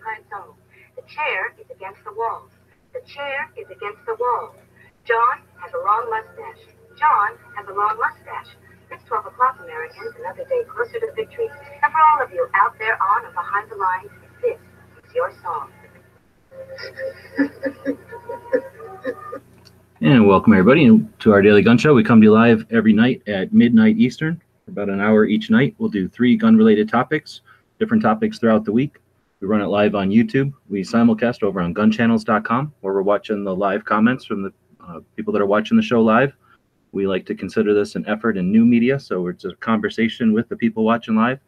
on its own. The chair is against the walls. The chair is against the walls. John has a long mustache. John has a long mustache. It's 12 o'clock, Americans, another day closer to victory. And for all of you out there on and behind the lines, this is your song. And welcome everybody to our Daily Gun Show. We come to you live every night at midnight Eastern for about an hour each night. We'll do 3 gun-related topics, different topics throughout the week. We run it live on YouTube. We simulcast over on gunchannels.com, where we're watching the live comments from the people that are watching the show live. We like to consider this an effort in new media, so it's a conversation with the people watching live.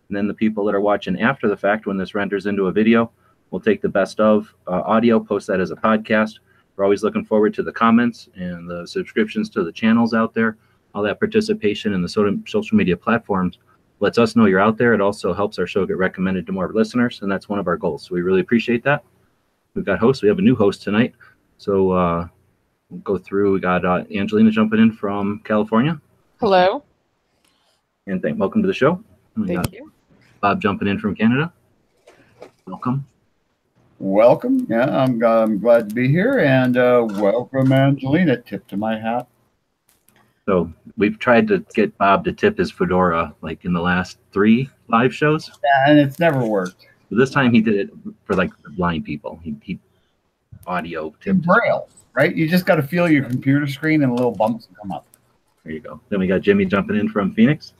And then the people that are watching after the fact, when this renders into a video, we'll take the best of audio, post that as a podcast. We're always looking forward to the comments and the subscriptions to the channels out there. All that participation in the social media platforms lets us know you're out there. It also helps our show get recommended to more listeners, and that's one of our goals. So we really appreciate that. We've got hosts. We have a new host tonight. So we'll go through. We got Angelina jumping in from California. Hello. And welcome to the show. Thank you. Bob jumping in from Canada. Welcome. Welcome. Yeah, I'm glad to be here, and welcome, Angelina. Tip to my hat. So we've tried to get Bob to tip his fedora like in the last 3 live shows. Yeah, and it's never worked. But this time he did it for like the blind people. He audio tipped. Braille, right? You just got to feel your computer screen and little bumps come up. There you go. Then we got Jimmy jumping in from Phoenix.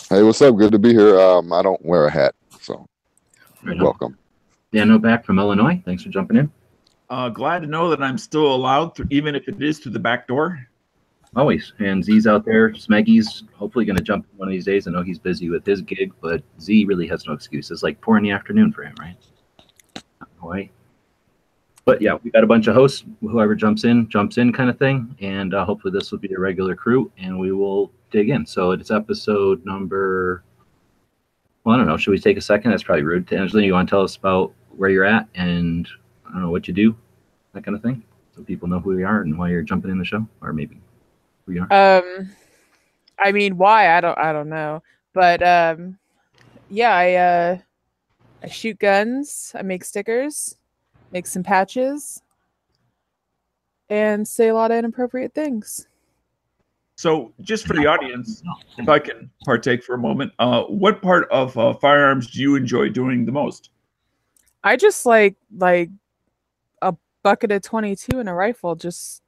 Hey, what's up? Good to be here. I don't wear a hat, so welcome. Dano back from Illinois. Thanks for jumping in. Glad to know that I'm still allowed, even if it is through the back door. Always. And Z's out there. Smeggy's hopefully going to jump in one of these days. I know he's busy with his gig, but Z really has no excuse. It's like 4 in the afternoon for him, right? Right. But yeah, we got a bunch of hosts. Whoever jumps in kind of thing. And hopefully this will be a regular crew, and we will dig in. So it's episode number, well, I don't know. Should we take a second? That's probably rude. Angelina, you want to tell us about where you're at and, I don't know, what you do, that kind of thing, so people know who you are and why you're jumping in the show, or maybe who you are? I mean, why? I don't know. But yeah, I shoot guns, I make stickers, make some patches, and say a lot of inappropriate things. So just for the audience, if I can partake for a moment, what part of firearms do you enjoy doing the most? I just like a bucket of 22 and a rifle, just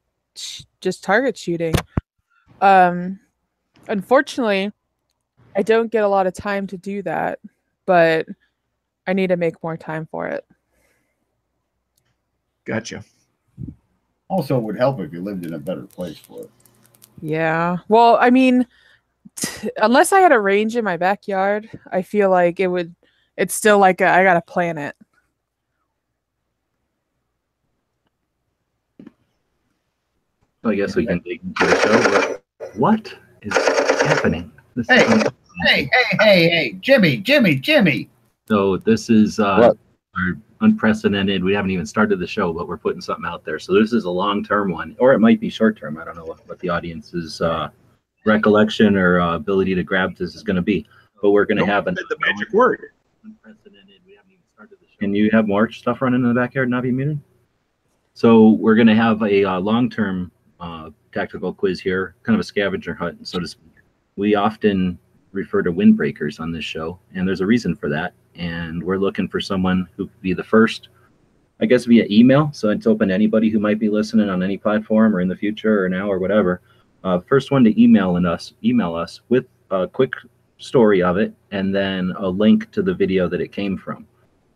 target shooting. Unfortunately, I don't get a lot of time to do that, but I need to make more time for it. Gotcha. Also, it would help if you lived in a better place for it. Yeah. Well, I mean, unless I had a range in my backyard, I feel like it's still like I gotta plan it. I guess we can dig into the show. What is happening? Hey, Jimmy. So this is our unprecedented. We haven't even started the show, but we're putting something out there. So this is a long-term one, or it might be short-term. I don't know what the audience's recollection or ability to grab this is going to be. But we're going to have the magic word. Unprecedented. We haven't even started the show. Can you have more stuff running in the backyard, not be muted? So we're going to have a long-term tactical quiz here, kind of a scavenger hunt, so to speak. We often refer to windbreakers on this show, and there's a reason for that. And we're looking for someone who could be the first, I guess, via email. So it's open to anybody who might be listening on any platform or in the future or now or whatever. First one to email us with a quick story of it, and then a link to the video that it came from.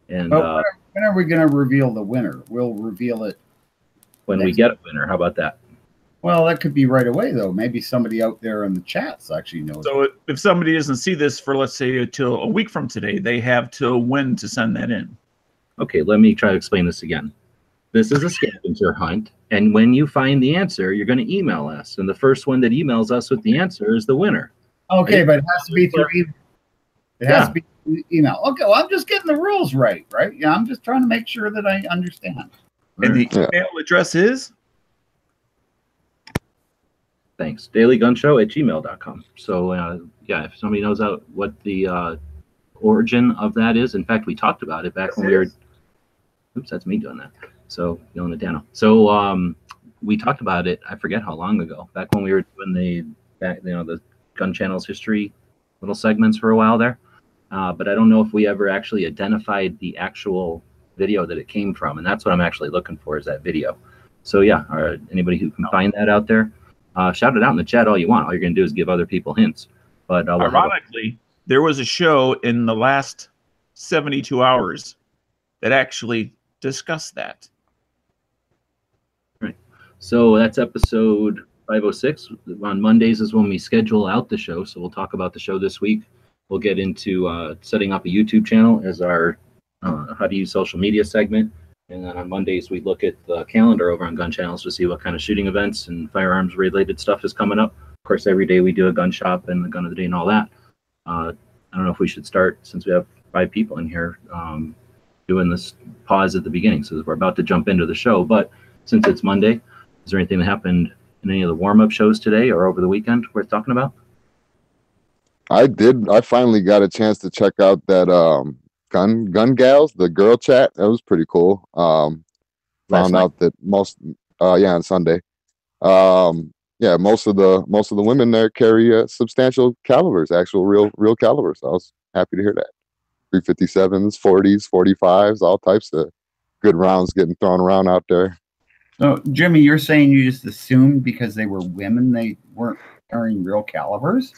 And when are we going to reveal the winner? We'll reveal it when we get a winner. How about that? Well, that could be right away, though. Maybe somebody out there in the chats actually knows. So if somebody doesn't see this for, let's say, until a week from today, they have till when to send that in? Okay, let me try to explain this again. This is a scavenger hunt, and when you find the answer, you're going to email us. And the first one that emails us with the answer is the winner. Okay, but it has to be through email. It has to be through email. Okay, well, I'm just getting the rules right? Yeah, I'm just trying to make sure that I understand. And the email address is? Thanks. dailygunshow@gmail.com. So, yeah, if somebody knows what the origin of that is. In fact, we talked about it back when we were Oops, that's me doing that. So yelling at Dano. So we talked about it. I forget how long ago. Back when we were doing the gun channels history little segments for a while there. But I don't know if we ever actually identified the actual video that it came from, and that's what I'm actually looking for, is that video. So yeah, anybody who can find that out there, shout it out in the chat all you want. All you're gonna do is give other people hints. But ironically, there was a show in the last 72 hours that actually discussed that. Right. So that's episode 506. On Mondays is when we schedule out the show. So we'll talk about the show this week. We'll get into setting up a YouTube channel as our how to use social media segment. And then on Mondays, we look at the calendar over on Gun Channels to see what kind of shooting events and firearms related stuff is coming up. Of course, every day we do a gun shop and the gun of the day and all that. I don't know if we should start, since we have 5 people in here, doing this pause at the beginning. So we're about to jump into the show. But since it's Monday, is there anything that happened in any of the warm-up shows today or over the weekend worth talking about? I finally got a chance to check out that gun gals, the girl chat. That was pretty cool. Found out that on Sunday. Most of the women there carry substantial calibers, actual real calibers. So I was happy to hear that. 357s, 40s, 45s, all types of good rounds getting thrown around out there. So, Jimmy, you're saying you just assumed because they were women they weren't carrying real calibers?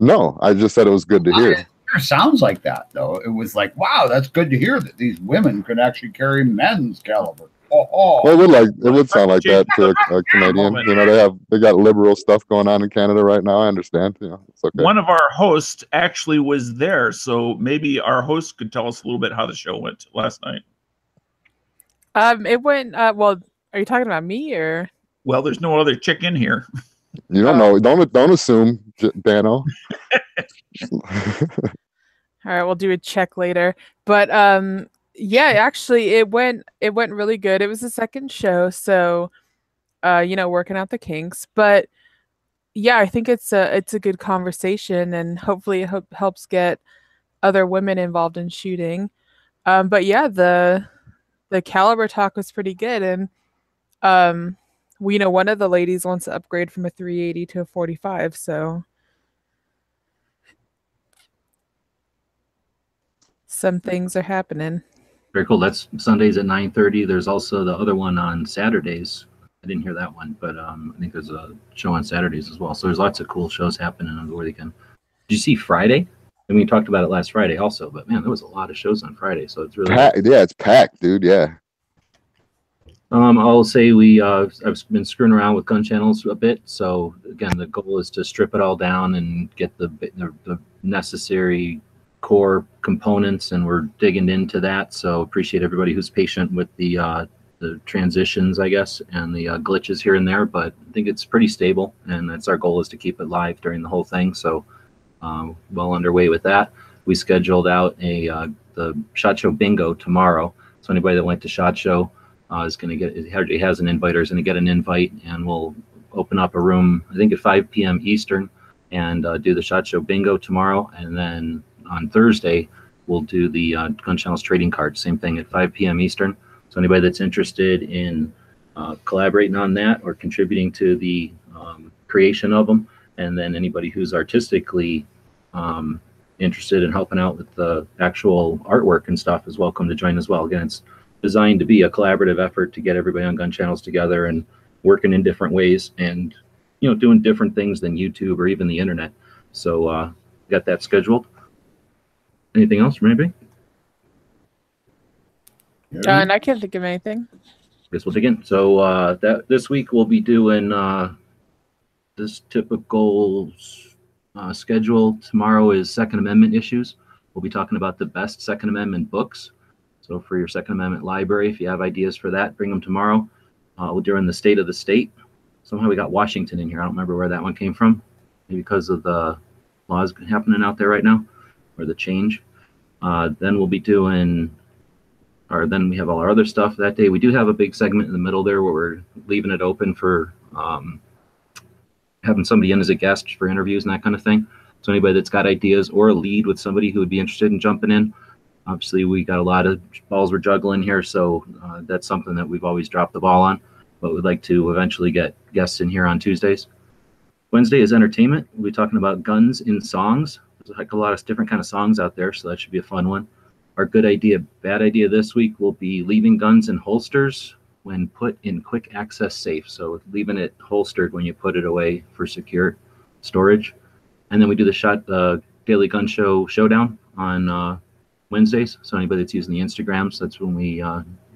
No, I just said it was good to hear. It sure sounds like that, though. It was like, wow, that's good to hear that these women could actually carry men's caliber. Well, it would sound like that to a Canadian. You know, they got liberal stuff going on in Canada right now. I understand. You know, it's okay. One of our hosts actually was there, so maybe our host could tell us a little bit how the show went last night. It went well. Are you talking about me or? Well, there's no other chick in here. You don't know. Don't assume, Dano. All right, we'll do a check later. But yeah, actually, it went really good. It was the second show, so working out the kinks. But yeah, I think it's a good conversation, and hopefully it helps get other women involved in shooting. But yeah, the caliber talk was pretty good, and one of the ladies wants to upgrade from a 380 to a 45, so some things are happening. Very cool. That's Sundays at 9:30. There's also the other one on Saturdays. I didn't hear that one, but I think there's a show on Saturdays as well. So there's lots of cool shows happening over the weekend. Did you see Friday? I mean, we talked about it last Friday also, but man, there was a lot of shows on Friday. So it's really it's packed, dude. Yeah. I'll say I've been screwing around with gun channels a bit. So again, the goal is to strip it all down and get the necessary core components, and we're digging into that. So appreciate everybody who's patient with the transitions, I guess, and the glitches here and there. But I think it's pretty stable, and that's our goal, is to keep it live during the whole thing. So well underway with that. We scheduled out the SHOT Show bingo tomorrow. So anybody that went to SHOT Show is going to get, already has an invite, or is going to get an invite, and we'll open up a room, I think at 5 p.m. Eastern, and do the SHOT Show bingo tomorrow. And then on Thursday, we'll do the Gun Channels trading cards, same thing at 5 p.m. Eastern. So anybody that's interested in collaborating on that or contributing to the creation of them, and then anybody who's artistically interested in helping out with the actual artwork and stuff is welcome to join as well. Again, it's designed to be a collaborative effort to get everybody on Gun Channels together and working in different ways, and doing different things than YouTube or even the internet. So got that scheduled. Anything else from anybody? And I can't think of anything. Guess we'll dig in. So this week we'll be doing this typical schedule. Tomorrow is Second Amendment issues. We'll be talking about the best Second Amendment books. So for your Second Amendment library, if you have ideas for that, bring them tomorrow. We're doing the State of the State. Somehow we got Washington in here. I don't remember where that one came from. Maybe because of the laws happening out there right now, or the change. Then we'll be doing, or then we have all our other stuff that day. We do have a big segment in the middle there where we're leaving it open for having somebody in as a guest for interviews and that kind of thing. So anybody that's got ideas or a lead with somebody who would be interested in jumping in, Obviously, we got a lot of balls we're juggling here, so that's something that we've always dropped the ball on. But we'd like to eventually get guests in here on Tuesdays. Wednesday is entertainment. We'll be talking about guns in songs. There's a lot of different kind of songs out there, so that should be a fun one. Our good idea, bad idea this week will be leaving guns in holsters when put in quick access safe. So leaving it holstered when you put it away for secure storage. And then we do the Daily Gun Show Showdown on Wednesdays. So anybody that's using the Instagrams, that's when we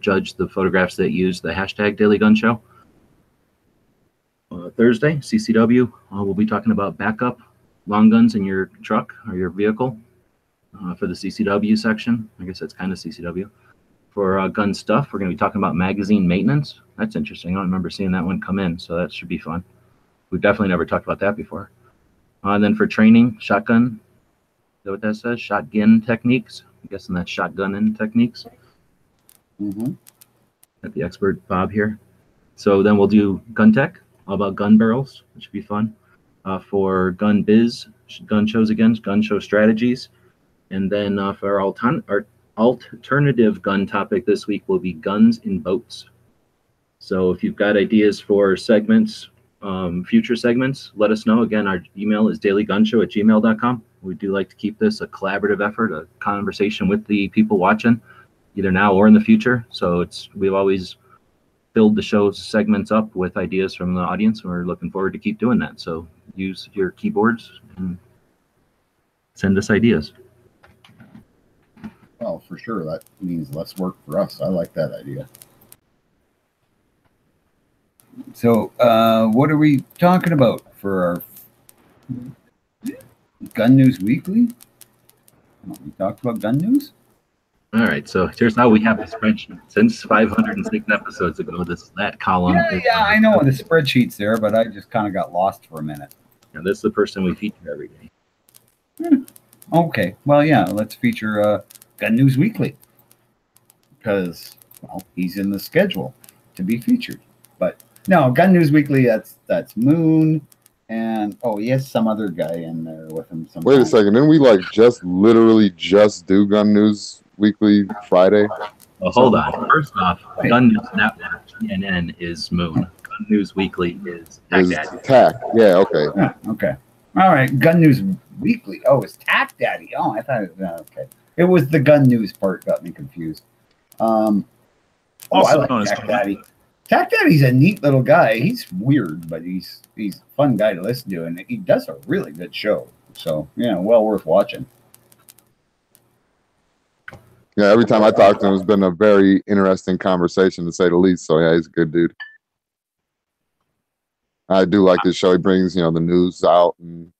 judge the photographs that use the hashtag Daily Gun Show. Thursday, CCW, we'll be talking about backup long guns in your truck or your vehicle for the CCW section. I guess that's kind of CCW. For gun stuff, we're going to be talking about magazine maintenance. That's interesting. I don't remember seeing that one come in, so that should be fun. We've definitely never talked about that before. And then for training, shotgun, is that what that says? Shotgun techniques. I'm guessing that's shotgunning techniques. Mm-hmm. Got the expert Bob here. So then we'll do gun tech, all about gun barrels, which should be fun. For gun biz, gun shows again, gun show strategies. And then for our alternative gun topic this week will be guns in boats. So if you've got ideas for segments, future segments, let us know. Again, our email is dailygunshow@gmail.com. We do like to keep this a collaborative effort, a conversation with the people watching, either now or in the future. So we've always filled the show segments up with ideas from the audience, and we're looking forward to keep doing that. So use your keyboards and send us ideas. Well, for sure, that means less work for us. I like that idea. So, what are we talking about for our Gun News Weekly? We talked about gun news? All right, so here's how we have the spreadsheet. Since 506 episodes ago, that column. Yeah, I know the spreadsheet's there, but I just kind of got lost for a minute. And this is the person we feature every day. Okay, well, yeah, let's feature Gun News Weekly because, well, he's in the schedule to be featured. But no, Gun News Weekly, that's Moon, and he has some other guy in there with him. Wait a second, didn't we literally just do Gun News Weekly Friday? Well, hold on. First off, Gun News Network, CNN, is Moon. Gun News Weekly is TAC. Yeah, okay. Yeah, okay. All right, Gun News Weekly. Oh, it's TAC Daddy. Oh, I thought it was, okay. It was the gun news part got me confused. I like TAC Daddy. TAC Daddy's a neat little guy. He's weird, but he's a fun guy to listen to, and he does a really good show. So, yeah, well worth watching. Yeah, every time I talk to him, it's been a very interesting conversation, to say the least. So, yeah, he's a good dude. I do like this show. He brings, the news out and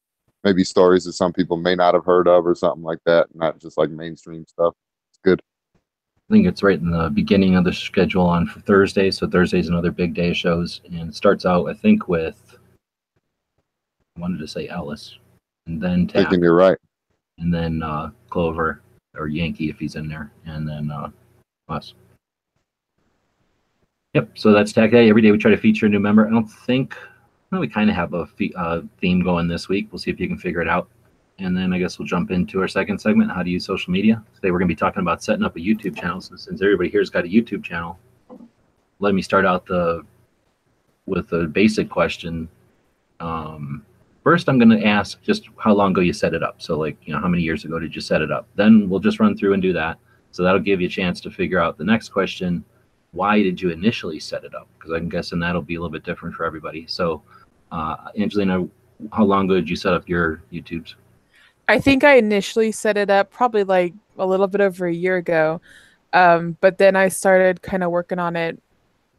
maybe stories that some people may not have heard of or something like that, not just like mainstream stuff. It's good. I think it's right in the beginning of the schedule on Thursday. So Thursday's another big day of shows, and it starts out, I think, with, I wanted to say Ellis, and then Tap, thinking you're right, and then Clover or Yankee if he's in there, and then us. Yep. So that's Tech Day. Every day we try to feature a new member. I don't think we kind of have a theme going this week. We'll see if you can figure it out. And then I guess we'll jump into our second segment, how to use social media. Today we're going to be talking about setting up a YouTube channel. So since everybody here's got a YouTube channel, let me start out with a basic question. First, I'm going to ask just how long ago you set it up. So how many years ago did you set it up? Then we'll just run through and do that. So that'll give you a chance to figure out the next question. Why did you initially set it up? Because I'm guessing that'll be a little bit different for everybody. So Angelina, how long ago did you set up your YouTubes? I think I initially set it up probably a little bit over a year ago. But then I started kind of working on it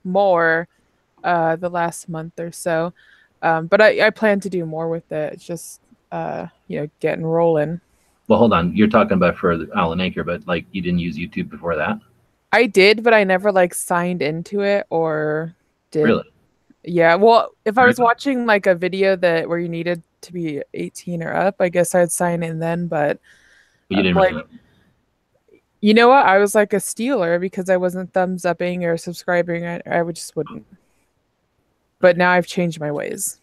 more the last month or so. But I plan to do more with it. It's just, getting rolling. Well, hold on. You're talking about for Alan Anchor, but you didn't use YouTube before that? I did, but I never signed into it or did. Really? Yeah. Well, if I was watching a video where you needed to be 18 or up, I guess I'd sign in then. But you didn't really. You know what? I was a stealer because I wasn't thumbs upping or subscribing. I just wouldn't. But now I've changed my ways.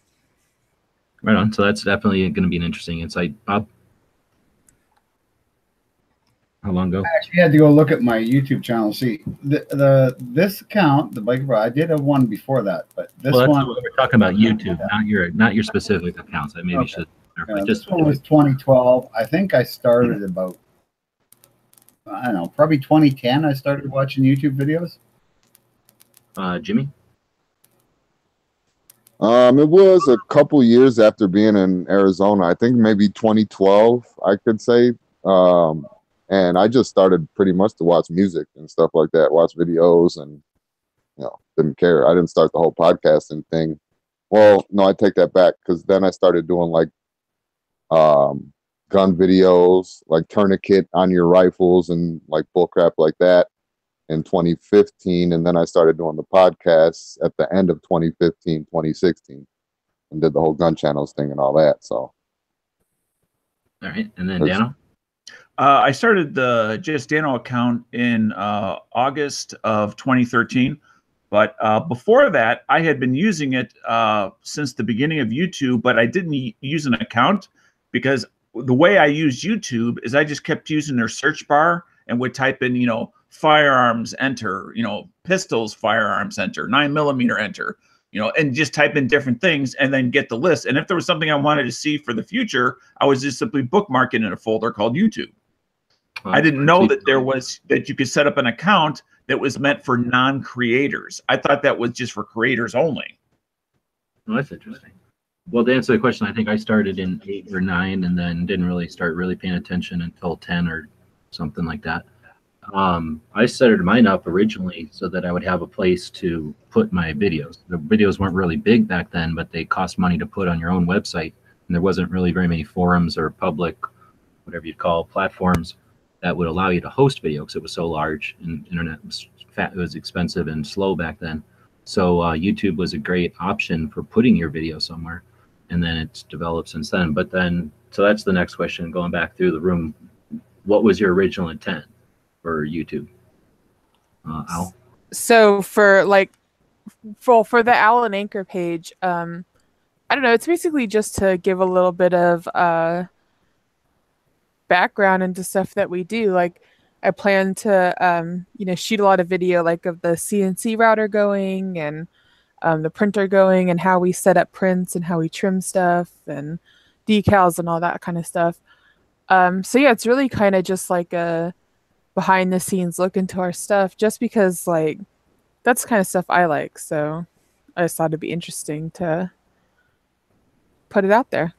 Right on. So that's definitely going to be an interesting insight, Bob. How long ago? I actually had to go look at my YouTube channel. See, this account, the Biker Bro, I did have one before that, but this Well, that's one what we're talking about YouTube, not your specific accounts. I maybe should. This one was 2012. I think I started about, I don't know, probably 2010. I started watching YouTube videos. Jimmy. It was a couple years after being in Arizona. I think maybe 2012, I could say. And I just started pretty much to watch music and stuff like that, watch videos, and didn't care. I didn't start the whole podcasting thing. Well, no, I take that back, because then I started doing like gun videos, like tourniquet on your rifles and like bullcrap like that in 2015. And then I started doing the podcasts at the end of 2015, 2016, and did the whole gun channels thing and all that. So. All right. And then Dano? I started the JS Dano account in August of 2013. But before that, I had been using it since the beginning of YouTube, but I didn't use an account, because the way I used YouTube is I just kept using their search bar and would type in, firearms, enter, pistols, firearms, enter, 9mm, enter, and just type in different things and then get the list. And if there was something I wanted to see for the future, I was just simply bookmarking in a folder called YouTube. I didn't know that you could set up an account that was meant for non-creators. I thought that was just for creators only. Well, that's interesting. Well, to answer the question, I think I started in 8 or 9 and then didn't really start paying attention until 10 or something like that. I set mine up originally so that I would have a place to put my videos. The videos weren't really big back then, but they cost money to put on your own website. And there wasn't really very many forums or public, whatever you'd call, platforms that would allow you to host video, because it was so large and internet was fat, it was expensive and slow back then. So YouTube was a great option for putting your video somewhere, and then it's developed since then. But then, so that's the next question, going back through the room. What was your original intent for YouTube? Al? So for the Al and Anchor page, I don't know, it's basically just to give a little bit of background into stuff that we do. Like, I plan to shoot a lot of video, like of the CNC router going and the printer going, and how we set up prints and how we trim stuff and decals and all that kind of stuff. So yeah, it's really kind of just like a behind the scenes look into our stuff, just because like that's the kind of stuff I like. So I just thought it'd be interesting to put it out there.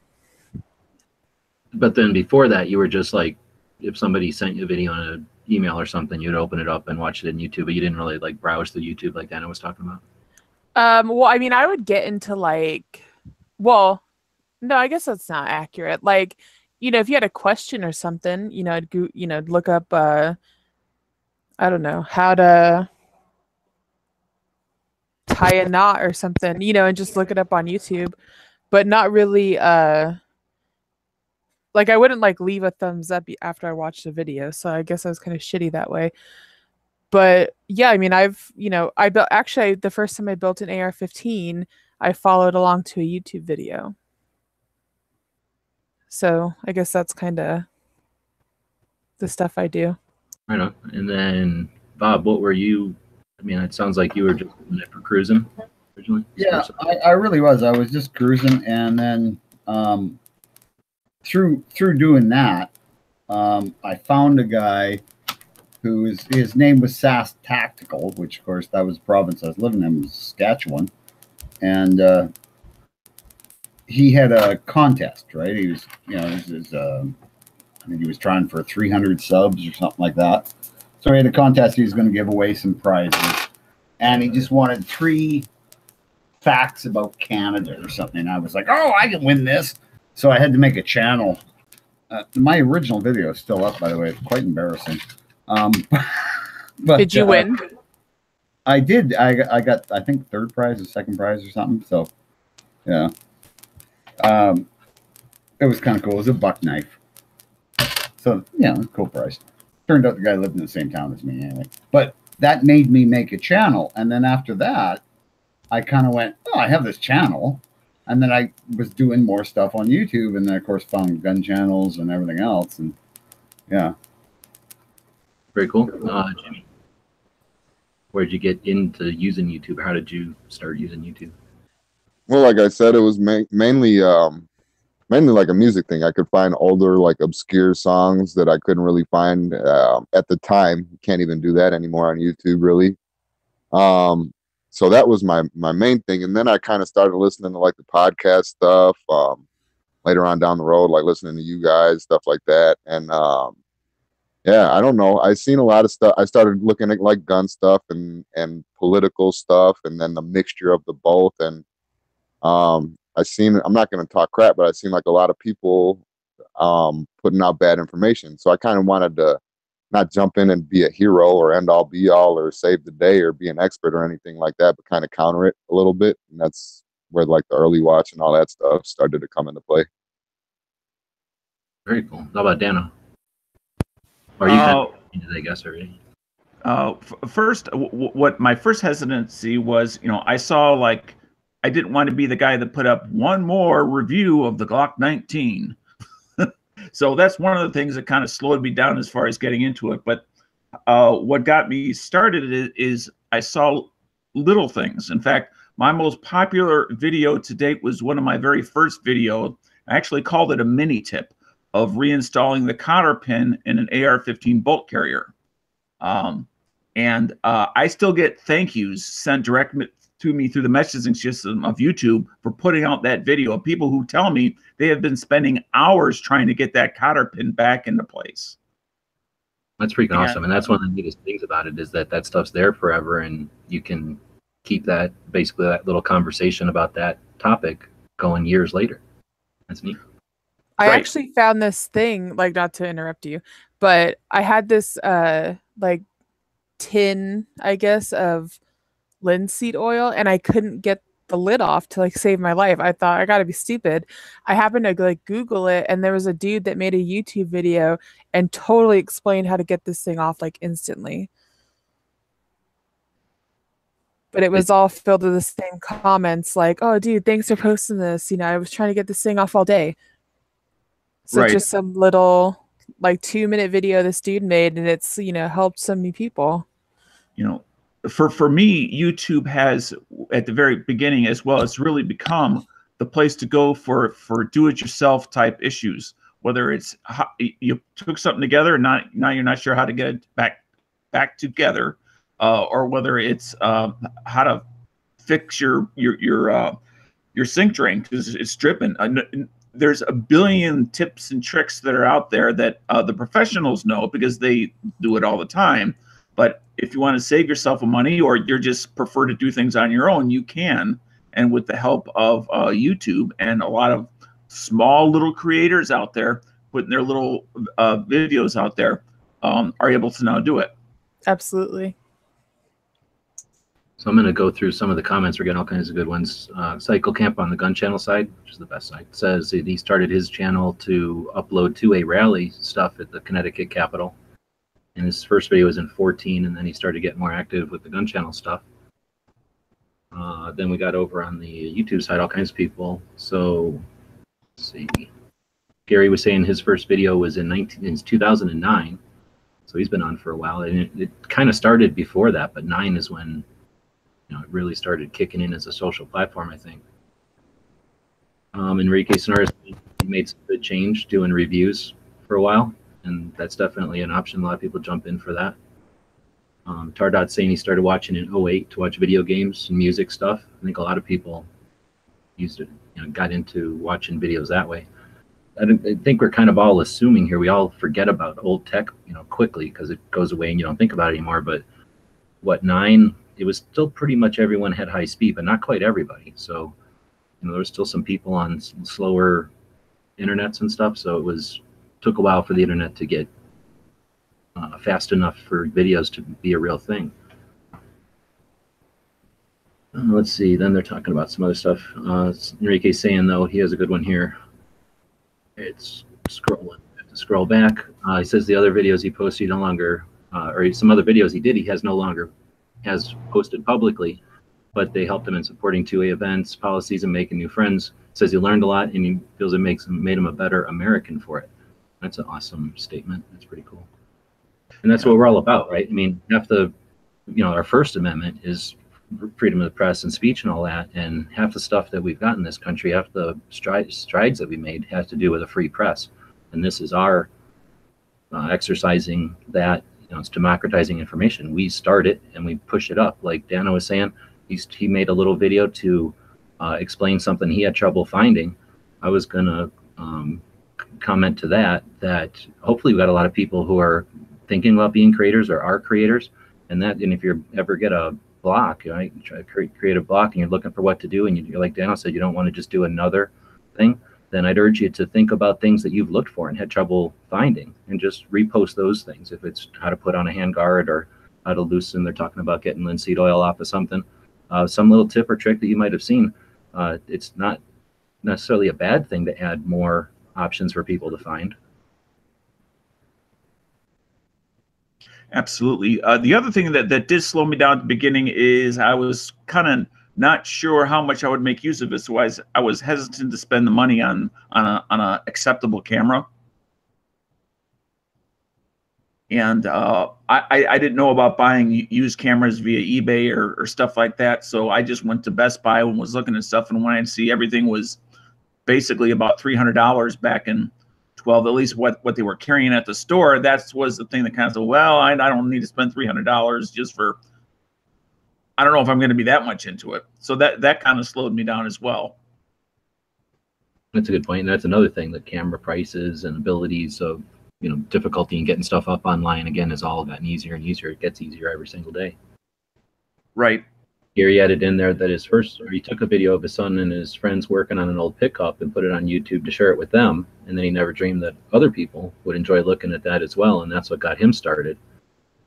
But then before that, you were just like, if somebody sent you a video on an email or something, you'd open it up and watch it in YouTube, but you didn't really like browse the YouTube like Dana was talking about. Well, I mean, I would get into no, I guess that's not accurate. Like, if you had a question or something, I'd go, look up, I don't know, how to tie a knot or something, and just look it up on YouTube, but not really, like, I wouldn't leave a thumbs up after I watched the video. So I guess I was kind of shitty that way. But yeah, I mean, I built, actually, the first time I built an AR-15, I followed along to a YouTube video. So I guess that's kind of the stuff I do. Right on. And then Bob, what were you? I mean, it sounds like you were just doing it for cruising originally. Yeah, I really was. I was just cruising, and then through doing that, I found a guy his name was Sass Tactical, which of course that was the province I was living in, was Saskatchewan, and he had a contest, right? He was, I think he was trying for 300 subs or something like that. So he had a contest. He was going to give away some prizes, and he just wanted 3 facts about Canada or something. And I was like, oh, I can win this. So I had to make a channel. My original video is still up, by the way. It's quite embarrassing. But did you win? I did. I got, I think, 3rd prize or 2nd prize or something. So, yeah. It was kind of cool. It was a buck knife. So, yeah, it was a cool prize. Turned out the guy lived in the same town as me anyway. But that made me make a channel. And then after that, I kind of went, oh, I have this channel. And then I was doing more stuff on YouTube. And then, of course, found gun channels and everything else. And, yeah. Very cool. Jimmy, where did you get into using YouTube? How did you start using YouTube? Well, like I said, it was mainly like a music thing. I could find older, like obscure songs that I couldn't really find at the time. You can't even do that anymore on YouTube, really. So that was my main thing. And then I kind of started listening to like the podcast stuff. Later on down the road, like listening to you guys, stuff like that. And yeah, I don't know. I seen a lot of stuff. I started looking at like gun stuff and political stuff, and then the mixture of the both. And I seen. I'm not going to talk crap, but I seen like a lot of people putting out bad information. So I kind of wanted to not jump in and be a hero or end all be all or save the day or be an expert or anything like that, but kind of counter it a little bit. And that's where like the early watch and all that stuff started to come into play. Very cool. How about Dano? Or you kind of into that, I guess, already? First, what my first hesitancy was, I saw like I didn't want to be the guy that put up one more review of the Glock 19. So that's one of the things that kind of slowed me down as far as getting into it. But what got me started is I saw little things. In fact, my most popular video to date was one of my very first video. I actually called it a mini tip of reinstalling the cotter pin in an AR-15 bolt carrier. And I still get thank yous sent direct to me through the messaging system of YouTube for putting out that video of people who tell me they have been spending hours trying to get that cotter pin back into place. That's freaking awesome. And that's one of the neatest things about it is that stuff's there forever, and you can keep that, basically that little conversation about that topic going years later. That's neat. I actually found this thing, like, not to interrupt you, but I had this like tin, I guess, of linseed oil, and I couldn't get the lid off to like save my life. I thought, I gotta be stupid. I happened to like Google it, and there was a dude that made a YouTube video and totally explained how to get this thing off like instantly. But it was all filled with the same comments like, oh dude, thanks for posting this. I was trying to get this thing off all day. So just some little like 2-minute video this dude made, and it's, helped so many people. For me, YouTube has, at the very beginning as well, it's really become the place to go for do-it-yourself type issues. Whether it's you took something together and now you're not sure how to get it back together, or whether it's how to fix your sink drain because it's dripping. There's a billion tips and tricks that are out there that the professionals know because they do it all the time. But if you want to save yourself money, or you just prefer to do things on your own, you can. And with the help of YouTube and a lot of small little creators out there putting their little videos out there, are able to now do it. Absolutely. So I'm going to go through some of the comments. We're getting all kinds of good ones. Cycle Camp on the gun channel side, which is the best site, says that he started his channel to upload to a rally stuff at the Connecticut Capitol. And his first video was in 2014, and then he started getting more active with the gun channel stuff. Then we got over on the YouTube side, all kinds of people. So let's see. Gary was saying his first video was in 2009. So he's been on for a while. And it kind of started before that, but 9 is when it really started kicking in as a social platform, I think. Enrique Sonares, he made some good change doing reviews for a while, and that's definitely an option. A lot of people jump in for that. Tardot saying he started watching in 2008 to watch video games and music stuff. I think a lot of people used it, got into watching videos that way. I think we're kind of all assuming here, we all forget about old tech, quickly because it goes away and you don't think about it anymore. But what, 9? It was still pretty much everyone had high speed, but not quite everybody. So, there were still some people on slower internets and stuff. So took a while for the internet to get fast enough for videos to be a real thing. Let's see. Then they're talking about some other stuff. Enrique's saying, though, he has a good one here. It's scrolling. I have to scroll back. He says the other videos he posted no longer, or some other videos he did, he has no longer has posted publicly, but they helped him in supporting 2A events, policies, and making new friends. Says he learned a lot, and he feels it made him a better American for it. That's an awesome statement. That's pretty cool. And that's what we're all about, right? I mean, half the, our First Amendment is freedom of the press and speech and all that, and half the stuff that we've got in this country, half the strides that we made has to do with a free press. And this is our exercising that. It's democratizing information. We start it and we push it up. Like Dana was saying, he made a little video to explain something he had trouble finding. I was gonna comment to that hopefully we got a lot of people who are thinking about being creators or are creators, and if you ever get a block, right, you try to create a block and you're looking for what to do, and you're like Dana said, you don't want to just do another thing, then I'd urge you to think about things that you've looked for and had trouble finding, and just repost those things. If it's how to put on a handguard or how to loosen, they're talking about getting linseed oil off of something, some little tip or trick that you might have seen. It's not necessarily a bad thing to add more options for people to find. Absolutely. The other thing that did slow me down at the beginning is I was kind of not sure how much I would make use of it, so I was hesitant to spend the money on a acceptable camera. And I didn't know about buying used cameras via eBay or stuff like that, so I just went to Best Buy and was looking at stuff, and when I see everything was basically about $300 back in 12, at least what they were carrying at the store, that was the thing that kind of said, well, I don't need to spend $300 just for, I don't know if I'm going to be that much into it. So that kind of slowed me down as well. That's a good point. And that's another thing, that camera prices and abilities of, difficulty in getting stuff up online, again, has all gotten easier and easier. It gets easier every single day. Right. Gary added in there that he took a video of his son and his friends working on an old pickup and put it on YouTube to share it with them. And then he never dreamed that other people would enjoy looking at that as well. And that's what got him started.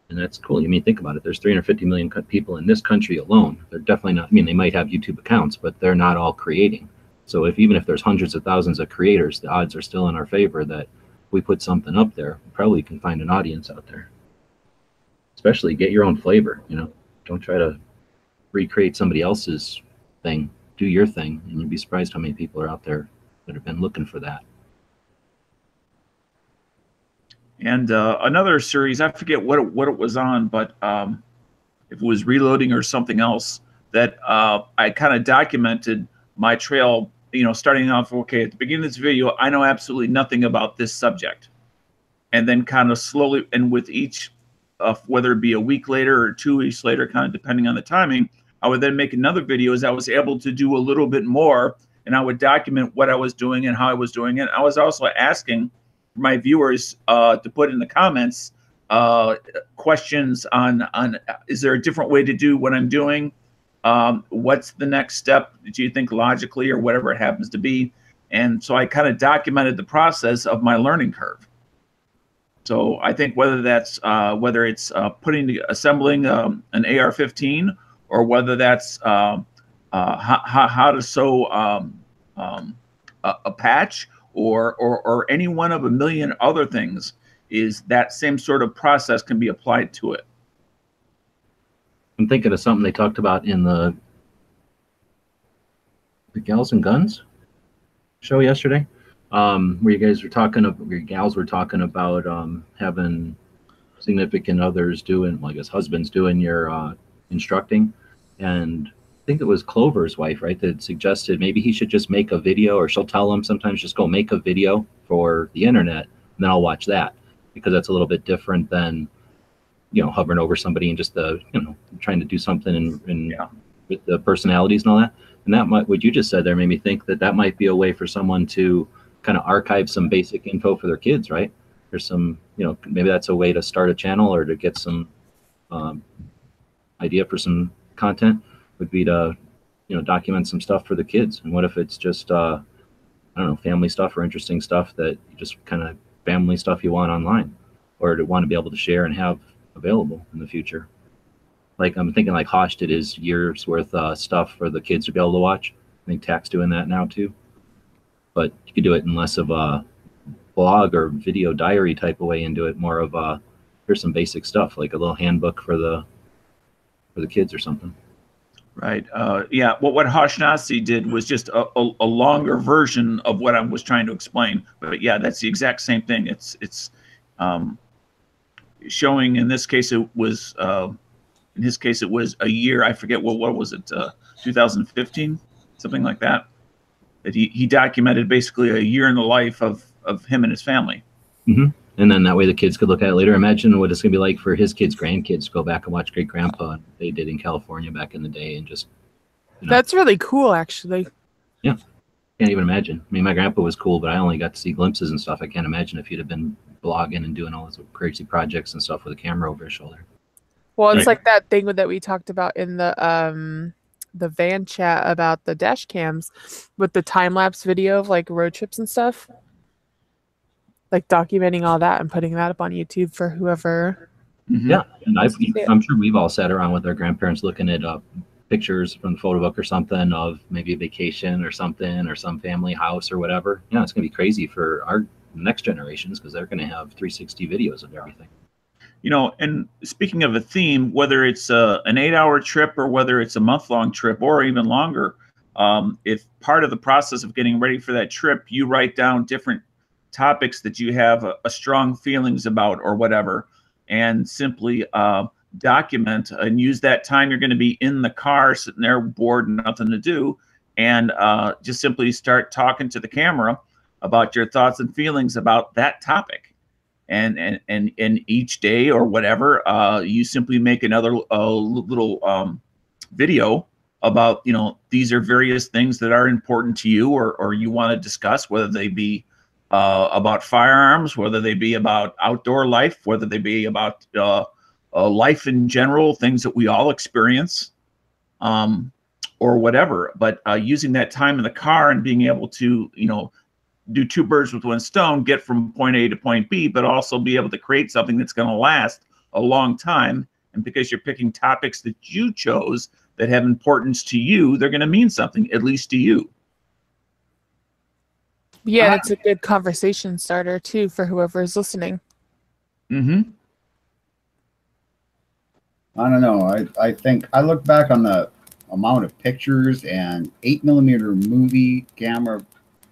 And that's cool. Think about it. There's 350 million people in this country alone. They're definitely not, they might have YouTube accounts, but they're not all creating. So even if there's hundreds of thousands of creators, the odds are still in our favor that if we put something up there, we probably can find an audience out there. Especially get your own flavor, don't try to recreate somebody else's thing. Do your thing, and you'd be surprised how many people are out there that have been looking for that. And another series, I forget what it was on, but if it was Reloading or something else, that I kind of documented my trail, starting off, okay, at the beginning of this video, I know absolutely nothing about this subject. And then kind of slowly, and with each, whether it be a week later or 2 weeks later, kind of depending on the timing, I would then make another video as I was able to do a little bit more, and I would document what I was doing and how I was doing it. I was also asking my viewers to put in the comments questions on is there a different way to do what I'm doing? What's the next step, do you think, logically, or whatever it happens to be? And so I kind of documented the process of my learning curve. So I think whether it's assembling an AR-15, or whether that's how to sew a patch, or any one of a million other things, is that same sort of process can be applied to it. I'm thinking of something they talked about in the Gals and Guns show yesterday, where you gals were talking about having significant others doing, well, I guess husbands doing your instructing. And I think it was Clover's wife, right, that suggested maybe he should just make a video, or she'll tell him sometimes, just go make a video for the internet, and then I'll watch that, because that's a little bit different than hovering over somebody and just trying to do something with the personalities and all that. And that what you just said there made me think that might be a way for someone to kind of archive some basic info for their kids, right? There's some, maybe that's a way to start a channel, or to get some idea for some content, would be to document some stuff for the kids. And what if it's just I don't know, family stuff or interesting stuff that just kind of family stuff you want online, or to want to be able to share and have available in the future. Like I'm thinking like Hosh did his year's worth stuff for the kids to be able to watch. I think Tak's doing that now too. But you could do it in less of a blog or video diary type of way, and do it more of here's some basic stuff, like a little handbook for the kids or something. Right. Yeah. What Hashnasi did was just a longer version of what I was trying to explain. But yeah, that's the exact same thing. It's showing. In this case, it was in his case it was a year. I forget what was it, 2015, something like that. That he documented basically a year in the life of him and his family. Mm-hmm. And then that way the kids could look at it later. Imagine what it's going to be like for his kids' grandkids to go back and watch Great Grandpa they did in California back in the day, and just, you know. That's really cool, actually. Yeah, can't even imagine. I mean, my grandpa was cool, but I only got to see glimpses and stuff. I can't imagine if he'd have been blogging and doing all those crazy projects and stuff with a camera over his shoulder. Well, it's like that thing that we talked about in the van chat about the dash cams with the time-lapse video of like road trips and stuff. Like documenting all that and putting that up on YouTube for whoever. Mm-hmm. Yeah, and I'm sure we've all sat around with our grandparents looking at pictures from the photo book or something of maybe a vacation or something or some family house or whatever. Yeah, it's going to be crazy for our next generations because they're going to have 360 videos of everything. You know, and speaking of a theme, whether it's an 8-hour trip or whether it's a month-long trip or even longer, if part of the process of getting ready for that trip, you write down different topics that you have a strong feelings about or whatever, and simply document and use that time you're going to be in the car sitting there bored and nothing to do, and just simply start talking to the camera about your thoughts and feelings about that topic. And each day or whatever, you simply make another little video about, you know, these are various things that are important to you or you want to discuss, whether they be about firearms, whether they be about outdoor life, whether they be about life in general, things that we all experience, or whatever. But using that time in the car and being able to, you know, do two birds with one stone, get from point A to point B, but also be able to create something that's going to last a long time. And because you're picking topics that you chose that have importance to you, they're going to mean something, at least to you. Yeah, it's a good conversation starter too for whoever is listening. Mm-hmm. I don't know. I think I look back on the amount of pictures and 8mm movie camera,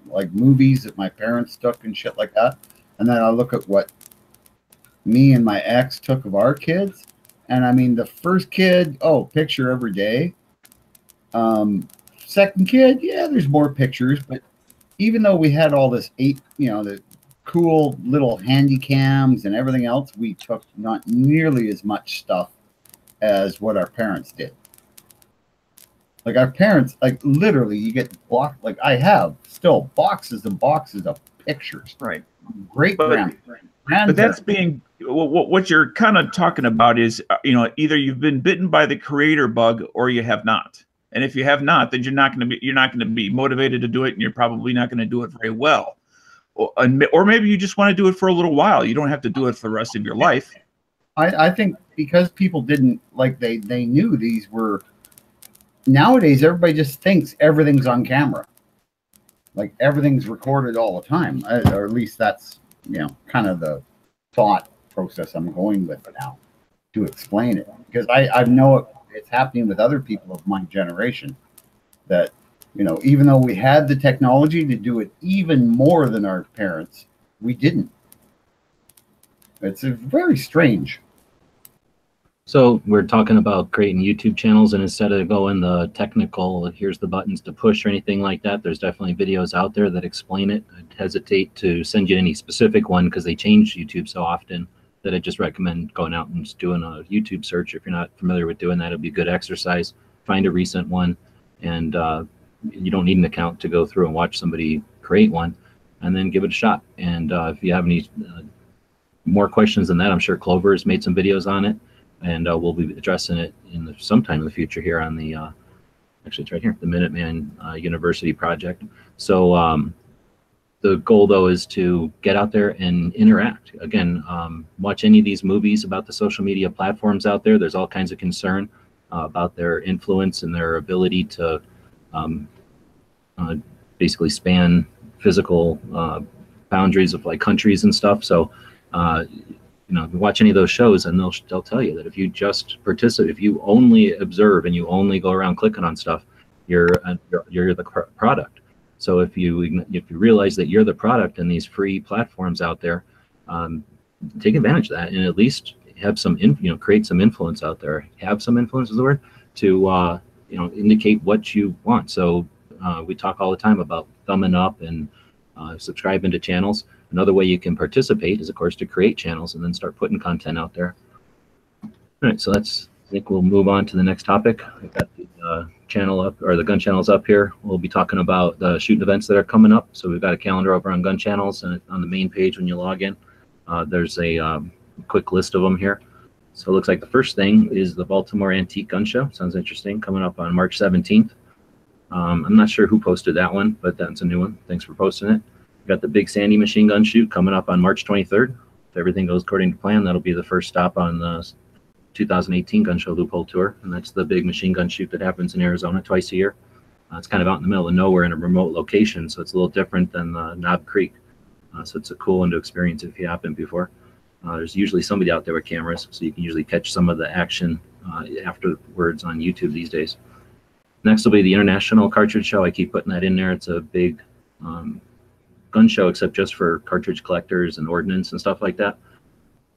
like movies that my parents took and shit like that. And then I look at what me and my ex took of our kids. And I mean, the first kid, picture every day. Second kid, yeah, there's more pictures. But even though we had all this the cool little handy cams and everything else, we took not nearly as much stuff as what our parents did. Like our parents, like literally you get blocked. Like I have still boxes and boxes of pictures. Right. Great grand. But that's being, what you're kind of talking about is, you know, either you've been bitten by the creator bug or you have not. And if you have not, then you're not going to be motivated to do it, and you're probably not going to do it very well. Or maybe you just want to do it for a little while. You don't have to do it for the rest of your life. I think because people didn't, like, they knew these were, nowadays everybody just thinks everything's on camera. Like everything's recorded all the time. Or at least that's, you know, kind of the thought process I'm going with now to explain it. Because I know it's happening with other people of my generation that, you know, even though we had the technology to do it even more than our parents, we didn't. It's very strange. So we're talking about creating YouTube channels, and instead of going the technical, here's the buttons to push or anything like that, there's definitely videos out there that explain it. I'd hesitate to send you any specific one because they change YouTube so often that I just recommend going out and just doing a YouTube search. If you're not familiar with doing that, it'll be a good exercise. Find a recent one, and you don't need an account to go through and watch somebody create one, and then give it a shot. And if you have any more questions than that, I'm sure Clover has made some videos on it. And we'll be addressing it sometime in the future here on the, actually it's right here, the Minuteman University project. So the goal though is to get out there and interact. Again, watch any of these movies about the social media platforms out there. There's all kinds of concern about their influence and their ability to basically span physical boundaries of like countries and stuff. So you know, watch any of those shows and they'll tell you that if you just participate, if you only observe and you only go around clicking on stuff, you're the product. So if you realize that you're the product in these free platforms out there, take advantage of that and at least have some, create some influence out there. Have some influence is the word to, indicate what you want. So we talk all the time about thumbing up and subscribing to channels. Another way you can participate is, of course, to create channels and then start putting content out there. All right, so I think we'll move on to the next topic. I've got the channel up, or the gun channels up here. We'll be talking about the shooting events that are coming up. So we've got a calendar over on gun channels, and on the main page when you log in, there's a quick list of them here. So it looks like the first thing is the Baltimore Antique Gun Show. Sounds interesting, coming up on March 17th. I'm not sure who posted that one, but that's a new one. Thanks for posting it. We've got the Big Sandy machine gun shoot coming up on March 23rd. If everything goes according to plan, that'll be the first stop on the 2018 Gun Show Loophole Tour, and that's the big machine gun shoot that happens in Arizona twice a year. It's kind of out in the middle of nowhere in a remote location, so it's a little different than Knob Creek. So it's a cool one to experience if you haven't before. There's usually somebody out there with cameras, so you can usually catch some of the action afterwards on YouTube these days. Next will be the International Cartridge Show. I keep putting that in there. It's a big gun show, except just for cartridge collectors and ordnance and stuff like that.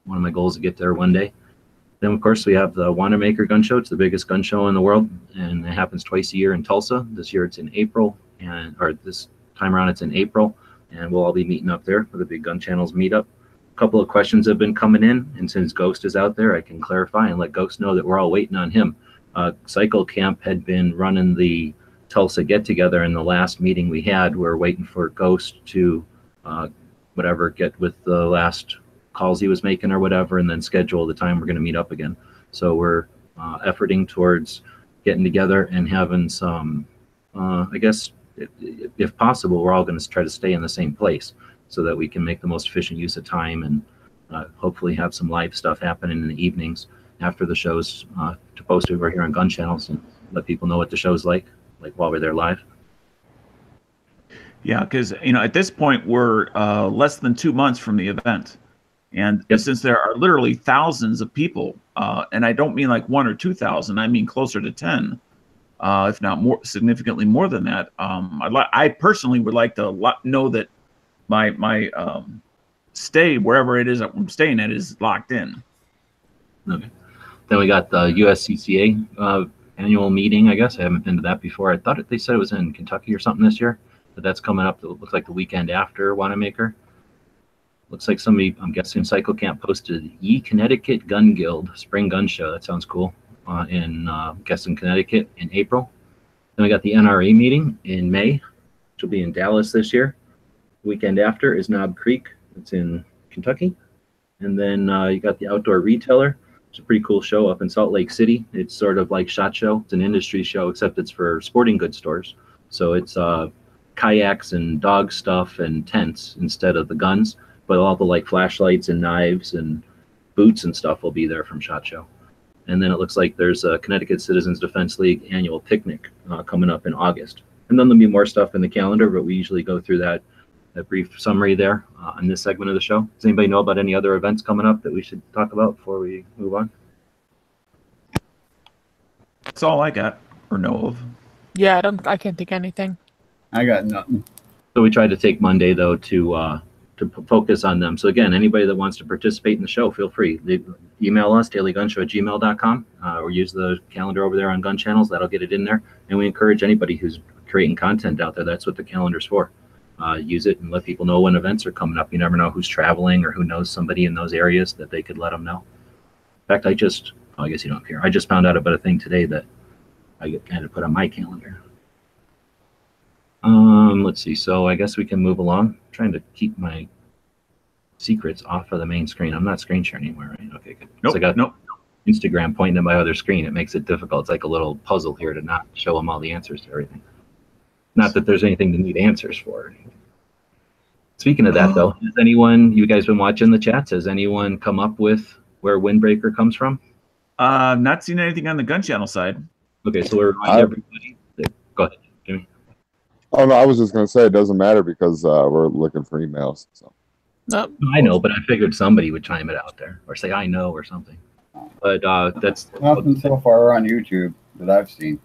One of my goals is to get there one day. Then, of course, we have the Wanamaker Gun Show. It's the biggest gun show in the world, and it happens twice a year in Tulsa. This year it's in April, or this time around it's in April, and we'll all be meeting up there for the big gun channels meetup. A couple of questions have been coming in, and since Ghost is out there, I can clarify and let Ghost know that we're all waiting on him. Cycle Camp had been running the Tulsa get-together, and the last meeting we had, we're waiting for Ghost to get with the last calls he was making or whatever, and then schedule the time we're going to meet up again. So we're efforting towards getting together and having some, I guess, if possible, we're all going to try to stay in the same place so that we can make the most efficient use of time and hopefully have some live stuff happening in the evenings after the shows to post over here on gun channels and let people know what the show's like while we're there live. Yeah, because at this point we're less than 2 months from the event, and since there are literally thousands of people, and I don't mean like 1,000 or 2,000, I mean closer to 10, if not more, significantly more than that. I personally would like to know that my stay wherever it is that I'm staying at is locked in. Okay. Then we got the USCCA annual meeting. I guess I haven't been to that before. I thought they said it was in Kentucky or something this year, but that's coming up. It looks like the weekend after Wanamaker. Looks like somebody, I'm guessing Cycle Camp, posted Ye Connecticut Gun Guild Spring Gun Show. That sounds cool. In guessing Connecticut in April. Then we got the NRA meeting in May, which will be in Dallas this year. The weekend after is Knob Creek. It's in Kentucky. And then you got the Outdoor Retailer. It's a pretty cool show up in Salt Lake City. It's sort of like SHOT Show. It's an industry show, except it's for sporting goods stores. So it's kayaks and dog stuff and tents instead of the guns. But all the flashlights and knives and boots and stuff will be there from SHOT Show. And then it looks like there's a Connecticut Citizens Defense League annual picnic coming up in August. And then there'll be more stuff in the calendar, but we usually go through that brief summary there in this segment of the show. Does anybody know about any other events coming up that we should talk about before we move on? That's all I got or know of. Yeah, I can't think of anything. I got nothing. So we tried to take Monday though to focus on them. So again, anybody that wants to participate in the show, feel free. Email us, dailygunshow@gmail.com, or use the calendar over there on Gun Channels. That'll get it in there. And we encourage anybody who's creating content out there. That's what the calendar's for. Use it and let people know when events are coming up. You never know who's traveling or who knows somebody in those areas that they could let them know. In fact, I guess you don't care. I just found out about a thing today that I had to put on my calendar. Let's see. So I guess we can move along. I'm trying to keep my secrets off of the main screen. I'm not screen sharing anymore, right? Okay, good. Nope, so I got nope. Instagram pointing at my other screen. It makes it difficult. It's like a little puzzle here to not show them all the answers to everything. Not that there's anything to need answers for. Speaking of that, though, has anyone, you guys been watching the chats, has anyone come up with where Windbreaker comes from? Not seen anything on the Gun Channel side. Okay, so we're reminding everybody. Go ahead, Jimmy. Oh, no, I was just going to say it doesn't matter because we're looking for emails. So. Nope. I know, but I figured somebody would chime it out there or say, I know, or something. But that's nothing so far on YouTube that I've seen.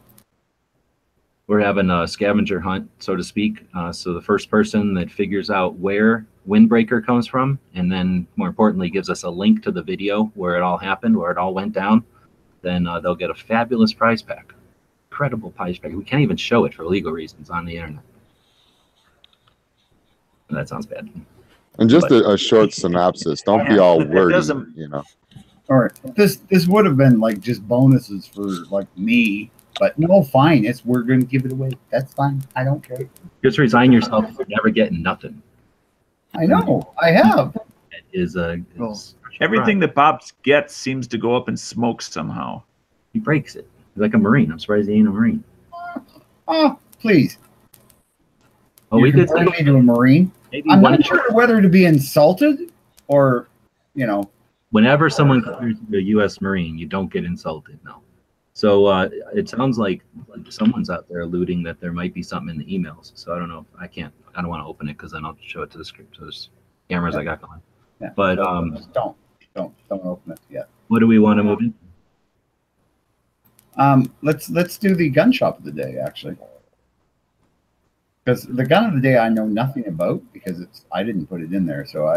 We're having a scavenger hunt, so to speak. So the first person that figures out where Windbreaker comes from, and then more importantly gives us a link to the video where it all happened, where it all went down, then they'll get a fabulous prize pack. Incredible prize pack. We can't even show it for legal reasons on the internet. That sounds bad. And just a short synopsis. Don't be all wordy, you know. All right. This would have been like just bonuses for like me, but no, fine. We're going to give it away. That's fine. I don't care. Just resign yourself. You're never getting nothing. I know. I have. It is everything that Bob gets seems to go up in smoke somehow. He breaks it. He's like a Marine. I'm surprised he ain't a Marine. Oh, please. Oh, we did me to a Marine. Maybe I'm not sure whether to be insulted or, you know. Whenever someone considers you a U.S. Marine, you don't get insulted. No. So it sounds like someone's out there alluding that there might be something in the emails. So I don't know. I don't want to open it because then I'll show it to the script. So there's cameras I got going. Yeah. But don't open it yet. What do we want to move in? Let's do the gun shop of the day, actually. Because the gun of the day I know nothing about because I didn't put it in there. So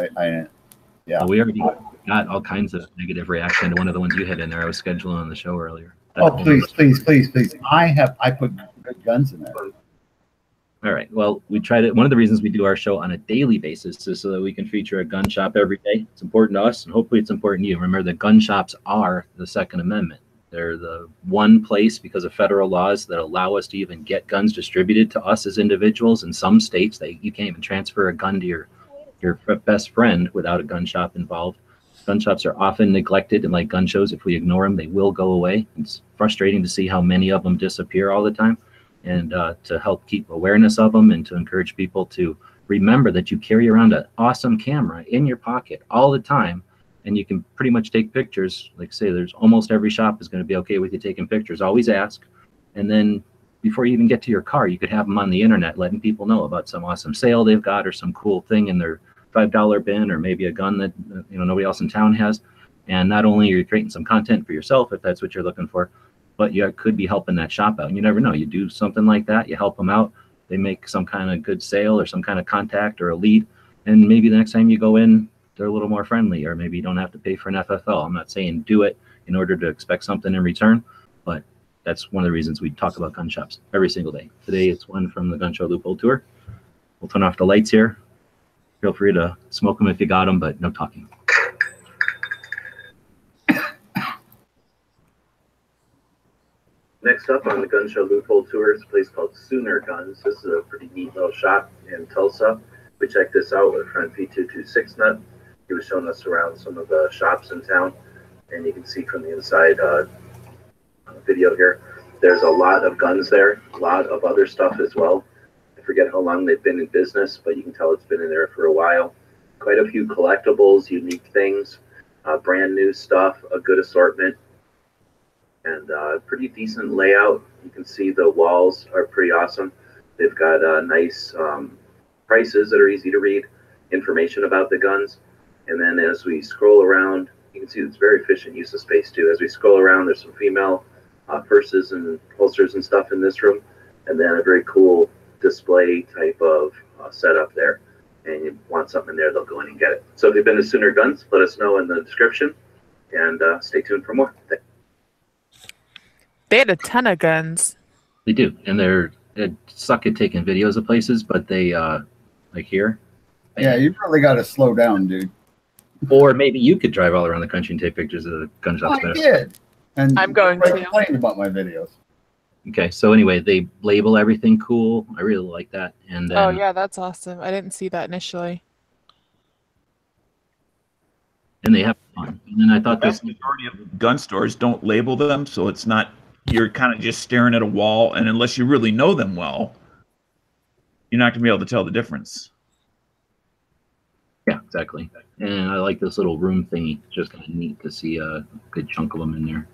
yeah. Well, we already got all kinds of negative reaction to one of the ones you had in there. I was scheduling on the show earlier. Oh, please. I put good guns in there. All right. Well, we try to. One of the reasons we do our show on a daily basis is so that we can feature a gun shop every day. It's important to us, and hopefully it's important to you. Remember, the gun shops are the Second Amendment. They're the one place because of federal laws that allow us to even get guns distributed to us as individuals. In some states, you can't even transfer a gun to your best friend without a gun shop involved. Gun shops are often neglected, and like gun shows, if we ignore them, they will go away. It's frustrating to see how many of them disappear all the time. And to help keep awareness of them and to encourage people to remember that you carry around an awesome camera in your pocket all the time, and you can pretty much take pictures. Like say, there's almost every shop is going to be okay with you taking pictures. Always ask. And then before you even get to your car, you could have them on the internet, letting people know about some awesome sale they've got or some cool thing in their $5 bin, or maybe a gun that nobody else in town has. And not only are you creating some content for yourself, if that's what you're looking for, but you could be helping that shop out. And you never know. You do something like that, you help them out, they make some kind of good sale or some kind of contact or a lead, and maybe the next time you go in, they're a little more friendly, or maybe you don't have to pay for an FFL. I'm not saying do it in order to expect something in return, but that's one of the reasons we talk about gun shops every single day. Today it's one from the Gun Show Loophole Tour. We'll turn off the lights here. Feel free to smoke them if you got them, but no talking. Next up on the Gun Show Loophole Tour is a place called Sooner Guns. This is a pretty neat little shop in Tulsa. We checked this out with friend P226nut. He was showing us around some of the shops in town, and you can see from the inside on the video here, there's a lot of guns there, a lot of other stuff as well. I forget how long they've been in business, but you can tell it's been in there for a while. Quite a few collectibles, unique things, brand new stuff, a good assortment, and pretty decent layout. You can see the walls are pretty awesome. They've got nice prices that are easy to read, information about the guns. And then as we scroll around, you can see it's very efficient use of space too. As we scroll around, there's some female purses and holsters and stuff in this room, and then a very cool display type of setup there. And you want something in there, they'll go in and get it. So if you've been to Sooner Guns, let us know in the description, and stay tuned for more. They had a ton of guns. They do, and they suck at taking videos of places, but they like here. Yeah, you probably got to slow down, dude. Or maybe you could drive all around the country and take pictures of the gun shops. I did, and I'm going to complain about my videos. Okay, so anyway, they label everything cool. I really like that. And then, oh yeah, that's awesome. I didn't see that initially. And they have fun. And then I thought The majority of gun stores don't label them, so it's not, you're kind of just staring at a wall, and unless you really know them well, you're not going to be able to tell the difference. Yeah, exactly. And I like this little room thingy. It's just kind of neat to see a good chunk of them in there.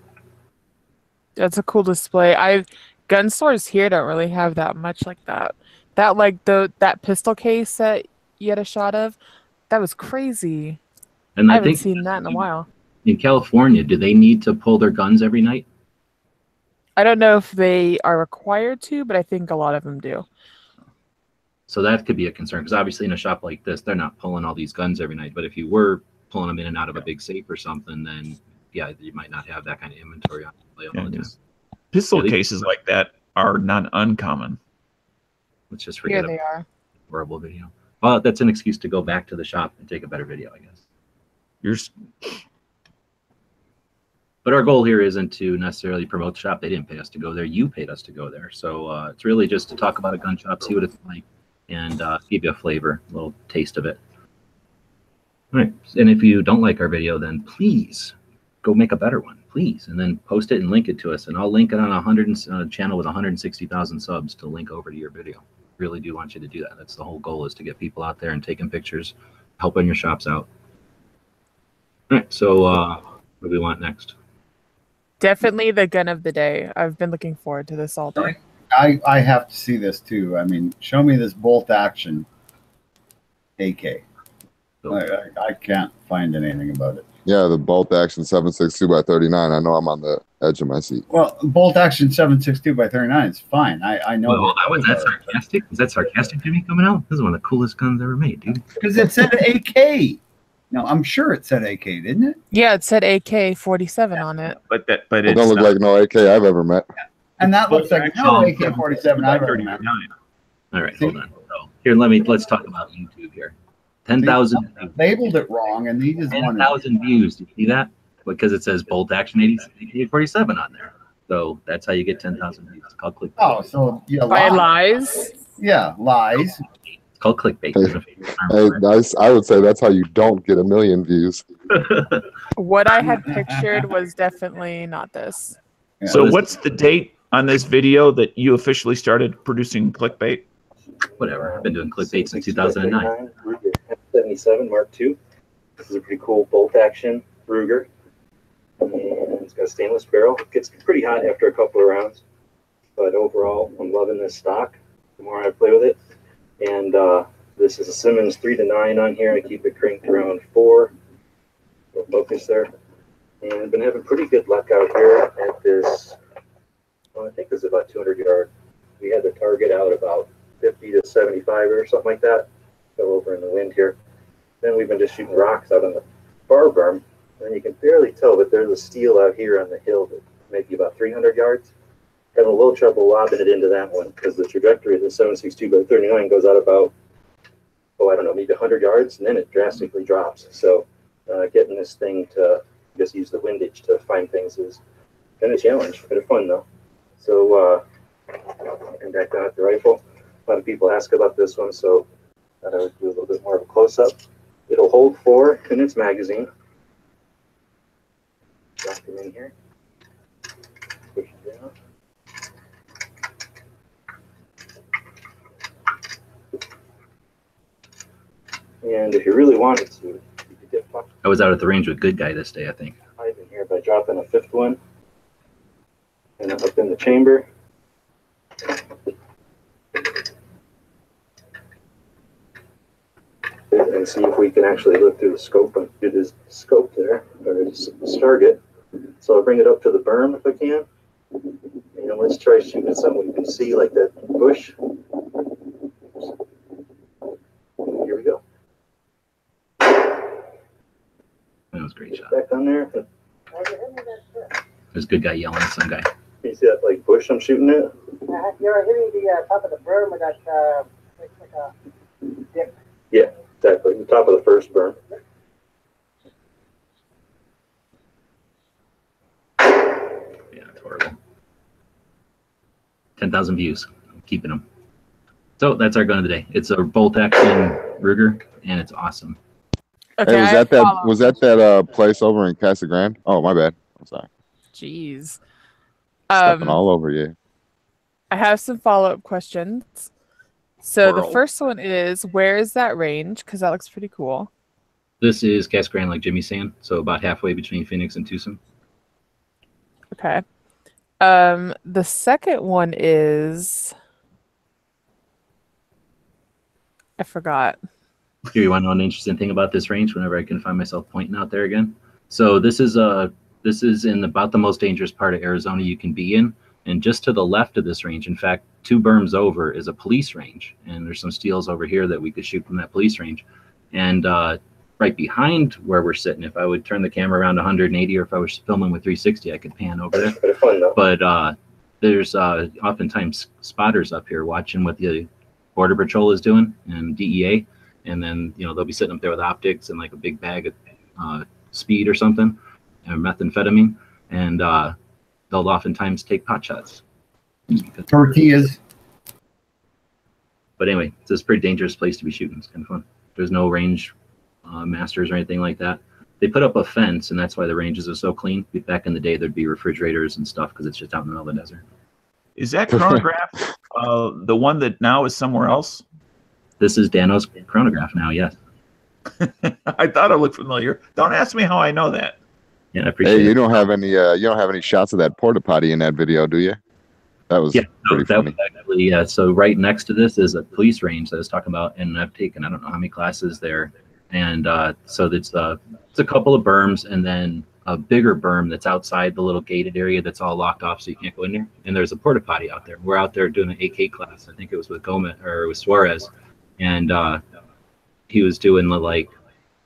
That's a cool display. Gun stores here don't really have that much like that. That like that pistol case that you had a shot of, that was crazy. And I I haven't think seen that in a while. In California, do they need to pull their guns every night? I don't know if they are required to, but I think a lot of them do. So that could be a concern, because obviously in a shop like this, they're not pulling all these guns every night. But if you were pulling them in and out of a big safe or something, then yeah, you might not have that kind of inventory on display all the time. Pistol cases like that are not uncommon. Let's just forget Here they are. horrible video. Well, that's an excuse to go back to the shop and take a better video, I guess. But our goal here isn't to necessarily promote the shop. They didn't pay us to go there. You paid us to go there. So it's really just to talk about a gun shop, see what it's like, and give you a flavor, a little taste of it. All right. And if you don't like our video, then please go make a better one, please. And then post it and link it to us. And I'll link it on a channel with 160,000 subs to link over to your video. Really do want you to do that. That's the whole goal, is to get people out there and taking pictures, helping your shops out. All right. So what do we want next? Definitely the gun of the day. I've been looking forward to this all day. I have to see this too. I mean, show me this bolt action AK. I can't find anything about it. Yeah, the bolt action 7.62x39. I know I'm on the edge of my seat. Well, bolt action 7.62x39 is fine. I know. Well, was that sarcastic? Is that sarcastic, Jimmy, coming out? This is one of the coolest guns ever made, dude. Because it said AK. No, I'm sure it said AK, didn't it? Yeah, it said AK-47 on it. But it don't look like no AK I've ever met. And that looks like no AK-47 I've ever met. All right, hold on. So here, let's talk about YouTube here. 10,000 labeled it wrong, and they just 10,000 views. Do you see that? Because it says bolt action AK-47 on there. So that's how you get 10,000 views. It's called clickbait. Oh, so yeah, by lies. Yeah, lies. It's called clickbait. I would say that's how you don't get 1 million views. What I had pictured was definitely not this. Yeah. So what's the date on this video that you officially started producing clickbait? Whatever. I've been doing clickbait since 2009. 77 Mark II. This is a pretty cool bolt action Ruger. And it's got a stainless barrel. It gets pretty hot after a couple of rounds. But overall, I'm loving this stock the more I play with it. And this is a Simmons 3-9 on here. I keep it cranked around 4. Focus there. And I've been having pretty good luck out here at this, well, I think this is about 200 yards. We had the target out about 50 to 75 or something like that. Fell over in the wind here. Then we've been just shooting rocks out on the bar berm. And you can barely tell, but there's a steel out here on the hill that maybe about 300 yards. Having a little trouble lobbing it into that one because the trajectory of the 7.62x39 goes out about, oh, I don't know, maybe 100 yards, and then it drastically drops. So getting this thing to just use the windage to find things is kind of a challenge. Kind of fun, though. So I'm back down at the rifle. A lot of people ask about this one, so I thought I would do a little bit more of a close-up. It'll hold 4 in its magazine. Drop it in here. Push it down. And if you really wanted to, you could get fucked. I was out at the range with Good Guy this day, I think. I've been here by dropping a 5th one and up in the chamber. And see if we can actually look through the scope and do this scope there, or this target. So I'll bring it up to the berm if I can. And let's try shooting something we can see, like that bush. Here we go. That was a great shot. Back on there. There's a Good Guy yelling at some guy. You see that like bush I'm shooting at? You're hitting the top of the berm with that like a dip. Yeah, exactly. The top of the first berm. Yeah, it's horrible. 10,000 views. I'm keeping them. So that's our gun of the day. It's a bolt action Ruger, and it's awesome. Okay, hey, was that place over in Casa Grande? Oh, my bad. I'm sorry. Jeez. Stepping all over you. I have some follow-up questions. So the first one is, where is that range? Because that looks pretty cool. This is Casa Grande, like Jimmy's saying, so about halfway between Phoenix and Tucson. Okay. The second one is, I forgot. Here, you want to know an interesting thing about this range? Whenever I can find myself pointing out there again. So this is in about the most dangerous part of Arizona you can be in. And just to the left of this range, in fact, 2 berms over, is a police range. And there's some steels over here that we could shoot from that police range. And right behind where we're sitting, if I would turn the camera around 180, or if I was filming with 360, I could pan over there. Bit of fun, though. But there's oftentimes spotters up here watching what the Border Patrol is doing and DEA. And then, they'll be sitting up there with optics and like a big bag of speed or something, or methamphetamine. And they'll oftentimes take pot shots. Tortillas. But anyway, it's a pretty dangerous place to be shooting. It's kind of fun. There's no range masters or anything like that. They put up a fence, and that's why the ranges are so clean. Back in the day, there'd be refrigerators and stuff because it's just out in the middle of the desert. Is that chronograph the one that now is somewhere else? This is Dano's chronograph now, yes. I thought it looked familiar. Don't ask me how I know that. Yeah, I appreciate it. Hey, you don't have any shots of that porta potty in that video, do you? That was pretty funny. Was actually, so right next to this is a police range that I was talking about, and I've taken I don't know how many classes there, and so it's a couple of berms and then a bigger berm that's outside the little gated area that's all locked off so you can't go in there. And there's a porta potty out there. We're out there doing an AK class. I think it was with Gomez or it was Suarez, and he was doing the like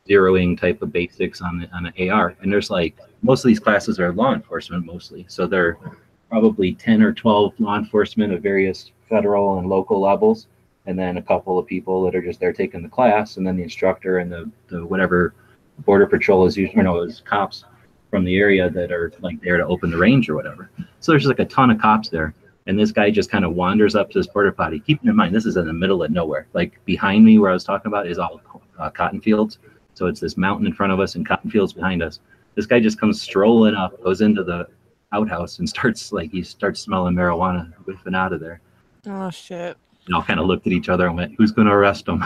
zeroing type of basics on an AR. And there's like most of these classes are law enforcement mostly, so they're probably 10 or 12 law enforcement of various federal and local levels, and then a couple of people that are just there taking the class, and then the instructor and the whatever Border Patrol is using, or no, it's cops from the area that are like there to open the range or whatever. So there's like a ton of cops there, and this guy just kind of wanders up to this porta potty. Keeping in mind, this is in the middle of nowhere. Like behind me, where I was talking about, is all cotton fields. So it's this mountain in front of us and cotton fields behind us. This guy just comes strolling up, goes into the outhouse, and starts smelling marijuana, whiffing out of there. Oh shit! And all kind of looked at each other and went, "Who's going to arrest him?"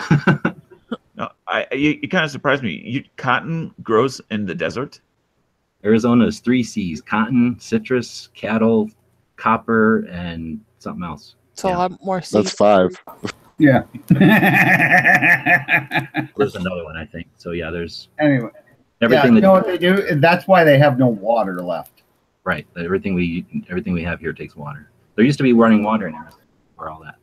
No, you kind of surprised me. Cotton grows in the desert. Arizona is 3 C's: cotton, citrus, cattle, copper, and something else. It's a lot more. That's 5. Yeah. There's another one, I think. So yeah, there's Anyway, everything. you know what they do? That's why they have no water left. Right. Everything we have here takes water. There used to be running water in Arizona for all that.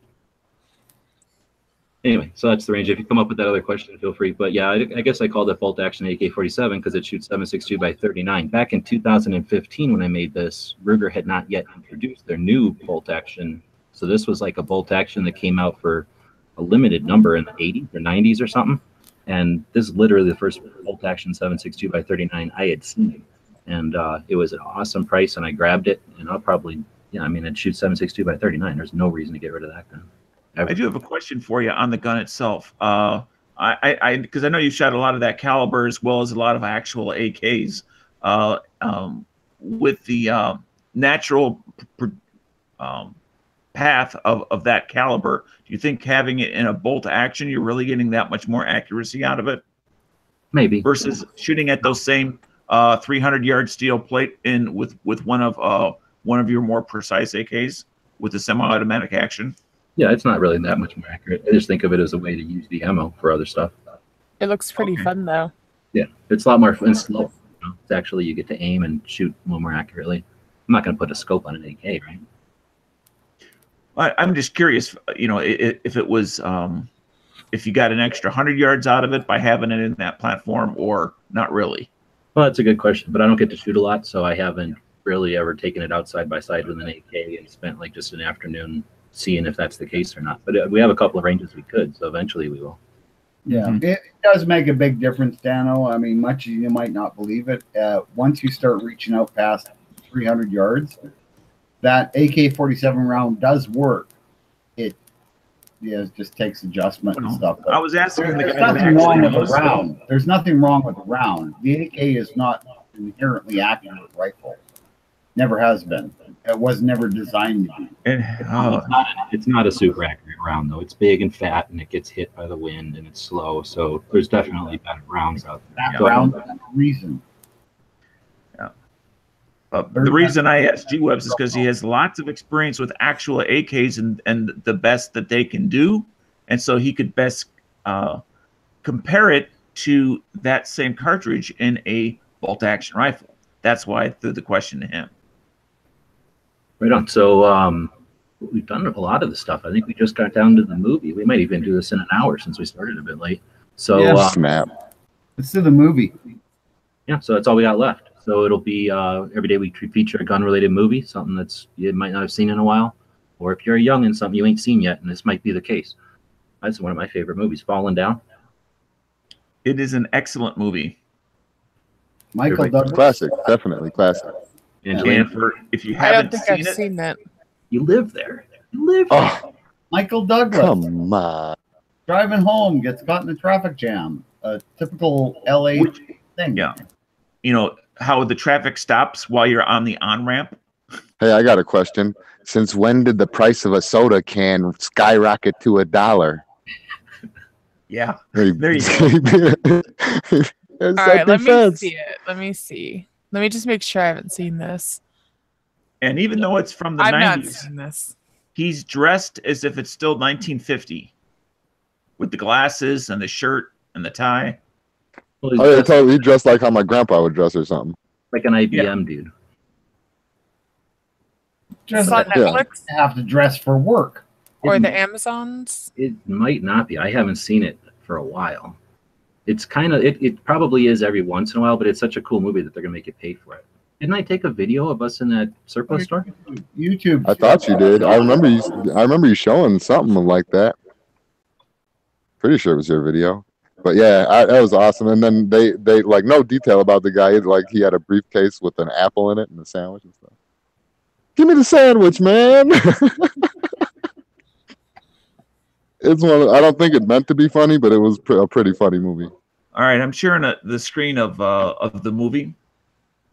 Anyway, so that's the range. If you come up with that other question, feel free. But yeah, I guess I called it bolt action AK-47 because it shoots 7.62 by 39. Back in 2015, when I made this, Ruger had not yet introduced their new bolt action. So this was like a bolt action that came out for a limited number in the 80s or 90s or something. And this is literally the first bolt action 7.62 by 39 I had seen. And it was an awesome price, and I grabbed it. And I'll probably, it'd shoot 7.62 by 39. There's no reason to get rid of that gun. I do have a question for you on the gun itself. Because I know you shot a lot of that caliber as well as a lot of actual AKs. With the natural path of that caliber, do you think having it in a bolt action, you're really getting that much more accuracy out of it? Maybe. Versus shooting at those same 300-yard steel plate in with one of your more precise AKs with the semi-automatic action? Yeah, it's not really that much more accurate. I just think of it as a way to use the ammo for other stuff. It looks pretty fun though. Yeah, it's a lot more fun. Slow. It's actually, you get to aim and shoot a little more accurately. I'm not going to put a scope on an AK, right? I'm just curious, if it was, if you got an extra 100 yards out of it by having it in that platform, or not really. Well, that's a good question, but I don't get to shoot a lot, so I haven't really ever taken it out side by side with an AK and spent like just an afternoon seeing if that's the case or not. But we have a couple of ranges we could, so eventually we will. Yeah, It does make a big difference, Dano. I mean, much as you might not believe it, once you start reaching out past 300 yards, that AK-47 round does work. It just takes adjustment and stuff. I was asking There's nothing wrong with the round. There's nothing wrong with the round. The AK is not an inherently accurate rifle. Never has been. It was never designed to be. It's not a super accurate round, though. It's big and fat, and it gets hit by the wind, and it's slow. So there's definitely better rounds out there. That round is the reason. Yeah. The reason I asked G-Webs is because he has lots of experience with actual AKs and the best that they can do. And so he could best compare it to that same cartridge in a bolt-action rifle. That's why I threw the question to him. Right on. So we've done a lot of the stuff. I think we just got down to the movie. We might even do this in an hour since we started a bit late. So snap. Let's do the movie. Yeah, so that's all we got left. So it'll be every day we feature a gun-related movie, something that's you might not have seen in a while, or if you're young and something you ain't seen yet, and this might be the case. That's one of my favorite movies, Falling Down. It is an excellent movie. Michael Douglas. Classic, definitely classic. And for, if you I don't haven't think I've seen it, seen that. You live there. You live there. Oh, Michael Douglas. come on. Driving home, gets caught in a traffic jam. A typical LA thing. yeah, you know how the traffic stops while you're on the on-ramp. Hey, I got a question. Since when did the price of a soda can skyrocket to $1? Yeah, There there you go. All right, let me see it. Let me see. Let me just make sure I haven't seen this. And even though it's from the I've not 90s, seen this. he's dressed as if it's still 1950 with the glasses and the shirt and the tie. Well, he's Oh, yeah, dressed totally. He dressed like how my grandpa would dress or something. like an IBM dude. Just It's on Netflix have to dress for work. or the Amazons. It might not be. I haven't seen it for a while. It's kind of it probably is every once in a while, but it's such a cool movie that they're gonna make you pay for it. Didn't I take a video of us in that surplus store? YouTube. I thought you did. I remember you showing something like that. Pretty sure it was your video. But yeah, that was awesome. And then they like no detail about the guy. Like he had a briefcase with an apple in it and a sandwich and stuff. Give me the sandwich, man. It's one. I don't think it meant to be funny, but it was a pretty funny movie. All right, I'm sharing the screen of the movie.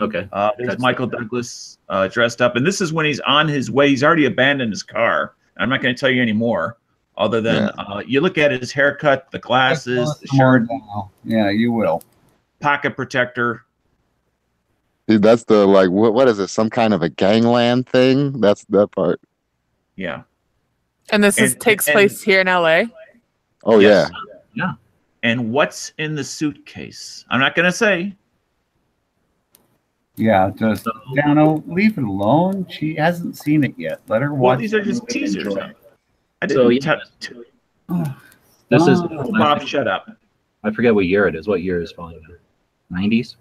Okay. There's Michael Douglas dressed up, and this is when he's on his way. He's already abandoned his car. I'm not going to tell you any more, other than you look at his haircut, the glasses, the shirt. Yeah, you will. Pocket protector. Dude, that's the like what is it? Some kind of a gangland thing? That's that part. Yeah. And this takes place here in LA. Oh Yes. Yeah. And what's in the suitcase? I'm not going to say. Yeah, just Dano, leave it alone. She hasn't seen it yet. Let her watch. Well, these are the just movie and teasers. enjoy it. I didn't This is Bob, shut up. I forget what year it is. What year is Falling Down? 90s?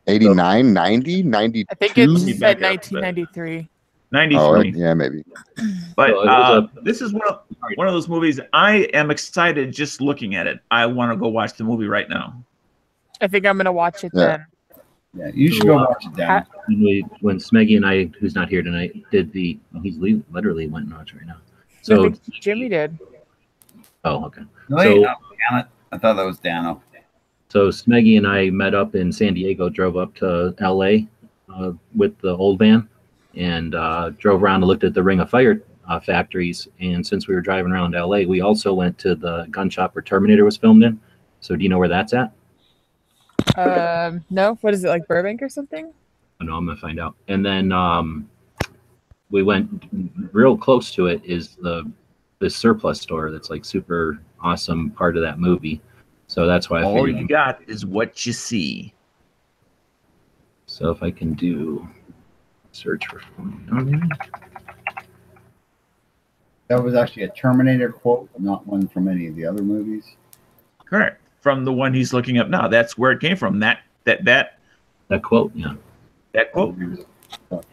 89, 90, 92? I think it said 1993. 93. Oh, yeah, maybe. But this is one of those movies I am excited just looking at it. I want to go watch the movie right now. I think I'm going to watch it then. Yeah, you should go watch it, Dan. When Smeggy and I, who's not here tonight, did he's literally went and watched right now. So I think Jimmy did. Oh, okay. Wait, damn it. I thought that was Dano. So Smeggy and I met up in San Diego, drove up to LA with the old van, and drove around and looked at the Ring of Fire factories. And since we were driving around LA, we also went to the gun shop where Terminator was filmed in. So do you know where that's at? No. What is it, like Burbank or something? I know, I'm gonna find out. And then we went real close to it is this surplus store that's like super awesome part of that movie. So that's why all you got is what you see. So if I can do search for Falling. That was actually a Terminator quote, not one from any of the other movies. Correct. From the one he's looking up now. That's where it came from. That quote, yeah. That quote.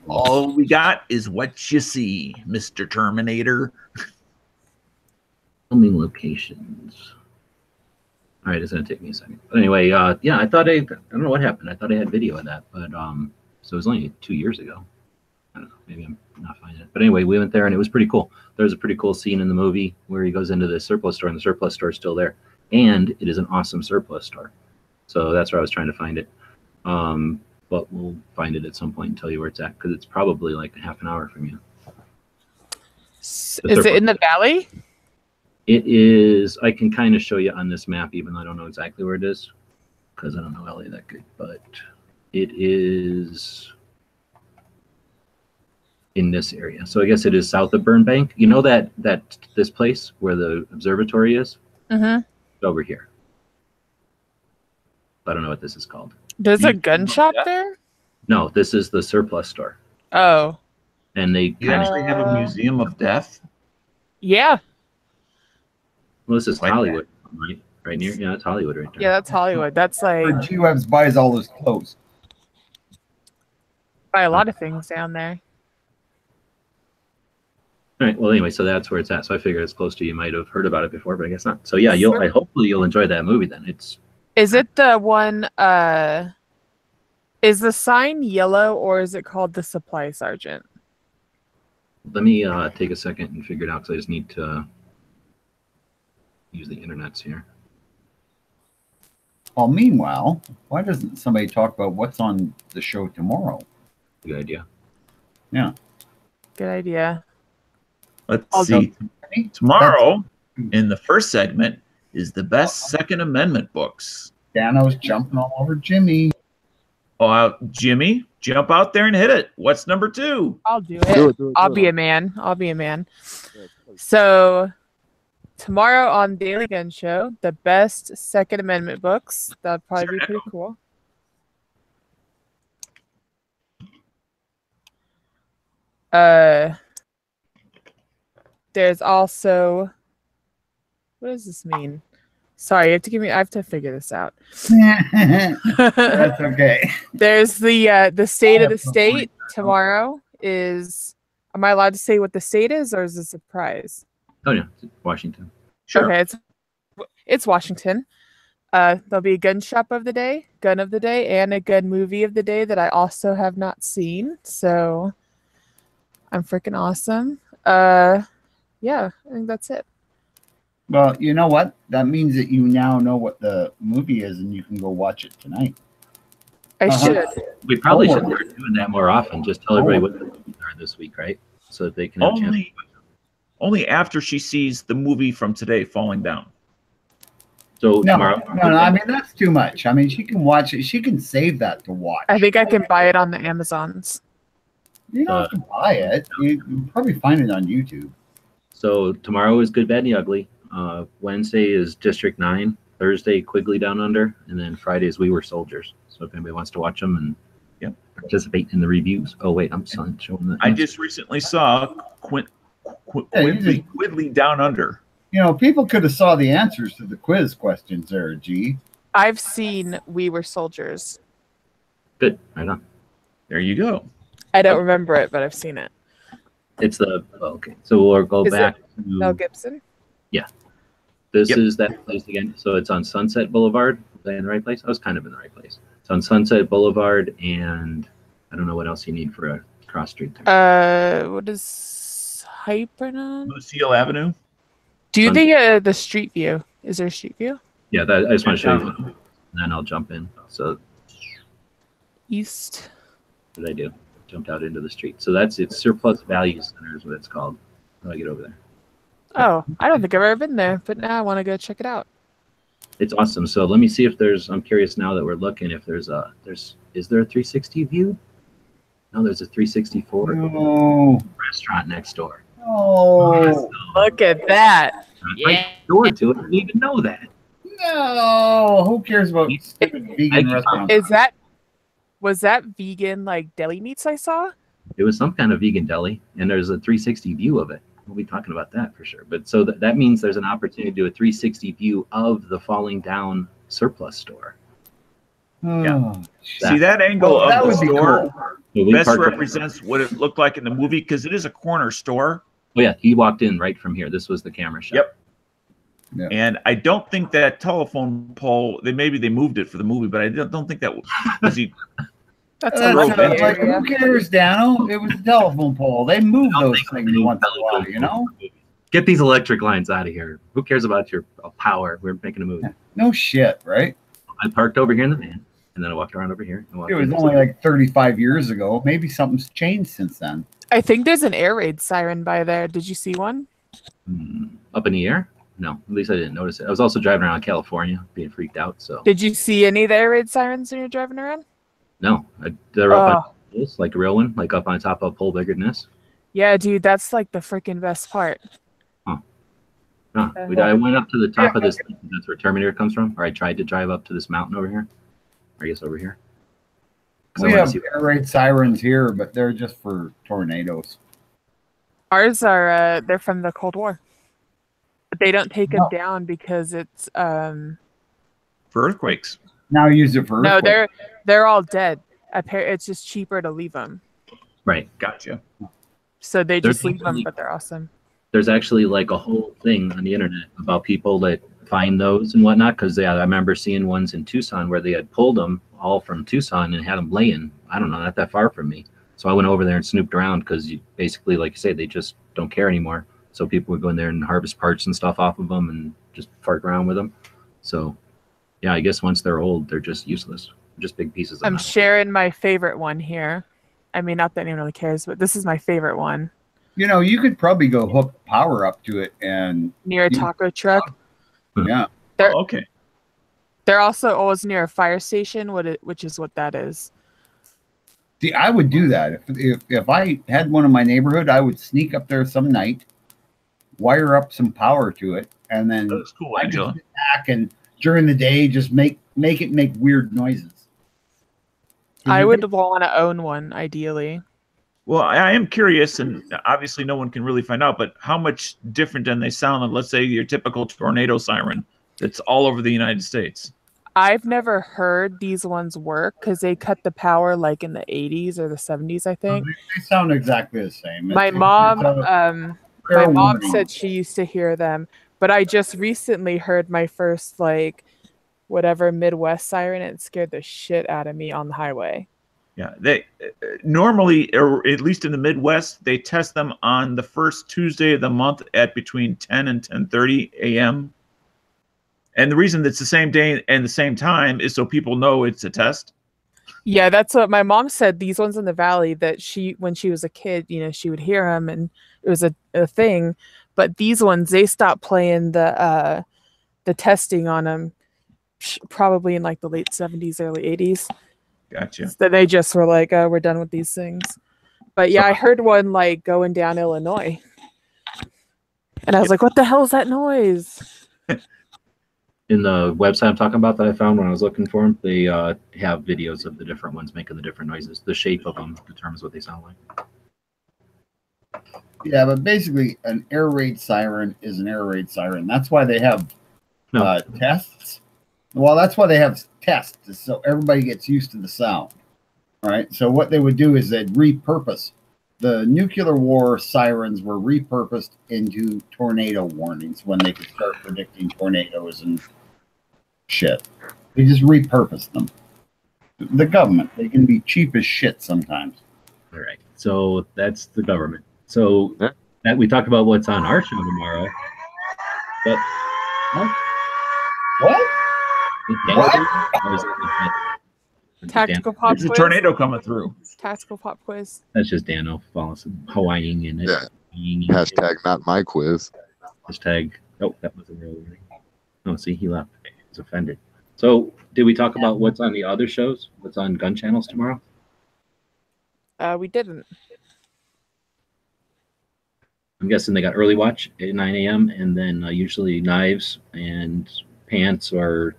All we got is what you see, Mr. Terminator. Filming locations. All right, it's gonna take me a second. But anyway, yeah, I don't know what happened. I thought I had video of that, but so it was only 2 years ago. I don't know, maybe I'm not finding it. But anyway, we went there and it was pretty cool. There's a pretty cool scene in the movie where he goes into the surplus store and the surplus store is still there. And it is an awesome surplus store. So that's where I was trying to find it. But we'll find it at some point and tell you where it's at because it's probably like a half an hour from you. Is it in the valley? It is. I can kind of show you on this map, even though I don't know exactly where it is because I don't know LA that good. But it is in this area. So I guess it is south of Burbank. You know that this place where the observatory is? Mm-hmm. It's over here. I don't know what this is called. There's a gun shop there? No, this is the surplus store. Oh. and they You actually have a museum of death? Yeah. Well, this is Like Hollywood, right near. Yeah, that's Hollywood right there. Yeah, that's Hollywood. That's like Where G-Webs buys all his clothes. buy a lot of things down there. All right. Well, anyway, so that's where it's at. So I figured it's close to you. Might have heard about it before, but I guess not. So yeah, hopefully you'll enjoy that movie then. Is it the one? Is the sign yellow or is it called the Supply Sergeant? Let me take a second and figure it out because I just need to use the internets here. Well, meanwhile, why doesn't somebody talk about what's on the show tomorrow? Good idea. Yeah. Good idea. Let's see. Tomorrow, in the first segment, is the best Second Amendment books. Dano's jumping all over Jimmy. Oh, Jimmy, jump out there and hit it. What's number 2? I'll do it. I'll be a man. So tomorrow on Daily Gun Show, the best Second Amendment books. That'd probably be pretty cool. There's also, what does this mean? Sorry, I have to figure this out. That's okay. There's the state of the state tomorrow is. Am I allowed to say what the state is, or is it a surprise? Oh yeah, Washington. Sure. Okay, it's Washington. There'll be a gun shop of the day, gun of the day, and a gun movie of the day that I also have not seen. So I'm freaking awesome. Yeah, I think that's it. Well, you know what? That means that you now know what the movie is, and you can go watch it tonight. I should. We probably should start doing that more often. Just tell everybody what the movies are this week, right? So that they can have a chance. Only after she sees the movie from today, Falling Down. So tomorrow. No, I mean that's too much. I mean, she can watch it. She can save that to watch. I think I can buy it on the Amazons. You don't have to buy it. You can probably find it on YouTube. So tomorrow is Good, Bad, and the Ugly. Wednesday is District 9. Thursday, Quigley Down Under, and then Friday is We Were Soldiers. So if anybody wants to watch them and participate in the reviews. Oh wait, I'm showing that. I just recently saw Quigley Down Under. You know, people could have saw the answers to the quiz questions there, G. I've seen We Were Soldiers. Good, right on. There you go. I don't remember it, but I've seen it. It's the okay. So we'll go back to Mel Gibson. Yeah. This is that place again. So it's on Sunset Boulevard. Was I in the right place? I was kind of in the right place. It's on Sunset Boulevard, and I don't know what else you need for a cross street there. What is Hypernon? Lucille Avenue. Do the street view? Is there a street view? Yeah, I just want to show you, and then I'll jump in. So East. What did I do? Jumped out into the street. So it's Surplus Value Center is what it's called. How do I get over there? Oh, I don't think I've ever been there, but now I want to go check it out. It's awesome. So let me see if I'm curious now that we're looking if is there a 360 view? No, there's a 364 restaurant next door. Oh, look at that. Right door to it. I didn't even know that. No, who cares about stupid vegan restaurants? Was that vegan like deli meats I saw? It was some kind of vegan deli, and there's a 360 view of it. We'll be talking about that for sure. But so that means there's an opportunity to do a 360 view of the falling down surplus store. Yeah. See that angle of the store best parked represents what it looked like in the movie because it is a corner store. Oh yeah, he walked in right from here. This was the camera shot. Yep. Yeah. And I don't think that telephone pole. Maybe they moved it for the movie, but I don't think that was he. That's like, who cares, Dano? It was a telephone pole. They move those things once in a while, you know? Get these electric lines out of here. Who cares about your power? We're making a movie. No shit, right? I parked over here in the van, and then I walked around over here. It was only like 35 years ago. Maybe something's changed since then. I think there's an air raid siren by there. Did you see one? Up in the air? No, at least I didn't notice it. I was also driving around California, being freaked out. So. Did you see any of the air raid sirens when you're driving around? No, they're up on poles, like a real one, like up on top of a pole bigger than this. Yeah, dude, that's like the freaking best part. I went up to the top of this. That's where Terminator comes from. Or I tried to drive up to this mountain over here. Or I guess over here. We have air raid sirens here, but they're just for tornadoes. Ours are they're from the Cold War, but they don't take them No. down because it's For earthquakes. Now use it for no, earthquake. they're all dead. It's just cheaper to leave them, Right. Gotcha. so they There's just leave them. actually- But they're awesome. There's actually like a whole thing on the internet about people that find those and whatnot. Because I remember seeing ones in Tucson where they had pulled them all from Tucson and had them laying, I don't know, not that far from me. So I went over there and snooped around because basically, like you say, they just don't care anymore. So people would go in there and harvest parts and stuff off of them and just fart around with them. So yeah, I guess once they're old, they're just useless. Just big pieces of I'm metal. sharing my favorite one here. I mean, not that anyone really cares, but this is my favorite one. You know, you could probably go hook power up to it and Near a taco truck. yeah. They're Oh, okay. they're also always near a fire station, which is what that is. See, I would do that. If I had one in my neighborhood, I would sneak up there some night, wire up some power to it, and then That's cool, I could Angela. sit back and during the day just make it make weird noises. I would want to own one, ideally. Well, I am curious, and obviously no one can really find out, but how much different than they sound than, let's say, your typical tornado siren that's all over the United States? I've never heard these ones work because they cut the power like in the 80s or the 70s, I think. They sound exactly the same. My mom, said she used to hear them, but I just recently heard my first like whatever Midwest siren, and it scared the shit out of me on the highway. Yeah, they normally, or at least in the Midwest, they test them on the first Tuesday of the month at between 10 and 10:30 a.m. And the reason it's the same day and the same time is so people know it's a test. Yeah, that's what my mom said. These ones in the valley that when she was a kid, she would hear them and it was a thing. But these ones, they stopped playing the testing on them probably in like the late 70s, early 80s. Gotcha. So they just were like, oh, we're done with these things. But yeah, I heard one like going down Illinois. And I was like, what the hell is that noise? In the website I'm talking about that I found when I was looking for them, they have videos of the different ones making the different noises. The shape of them determines what they sound like. Yeah, but basically, an air raid siren is an air raid siren. That's why they have tests. Well, that's why they have tests, so everybody gets used to the sound. All right. So what they would do is they'd repurpose. The nuclear war sirens were repurposed into tornado warnings when they could start predicting tornadoes and shit. They just repurposed them. The government, they can be cheap as shit sometimes. All right. So that's the government. So that we talked about what's on our show tomorrow. But what? Tactical pop quiz. There's a tornado coming through. Tactical pop quiz. That's just Dano Hawaiiing in it. Yeah. Hashtag not my quiz. Hashtag. Oh, that wasn't really. Oh, see, he left. He's offended. So, did we talk about what's on the other shows? What's on gun channels tomorrow? We didn't. I'm guessing they got early watch at 9 a.m. and then usually knives and pants or.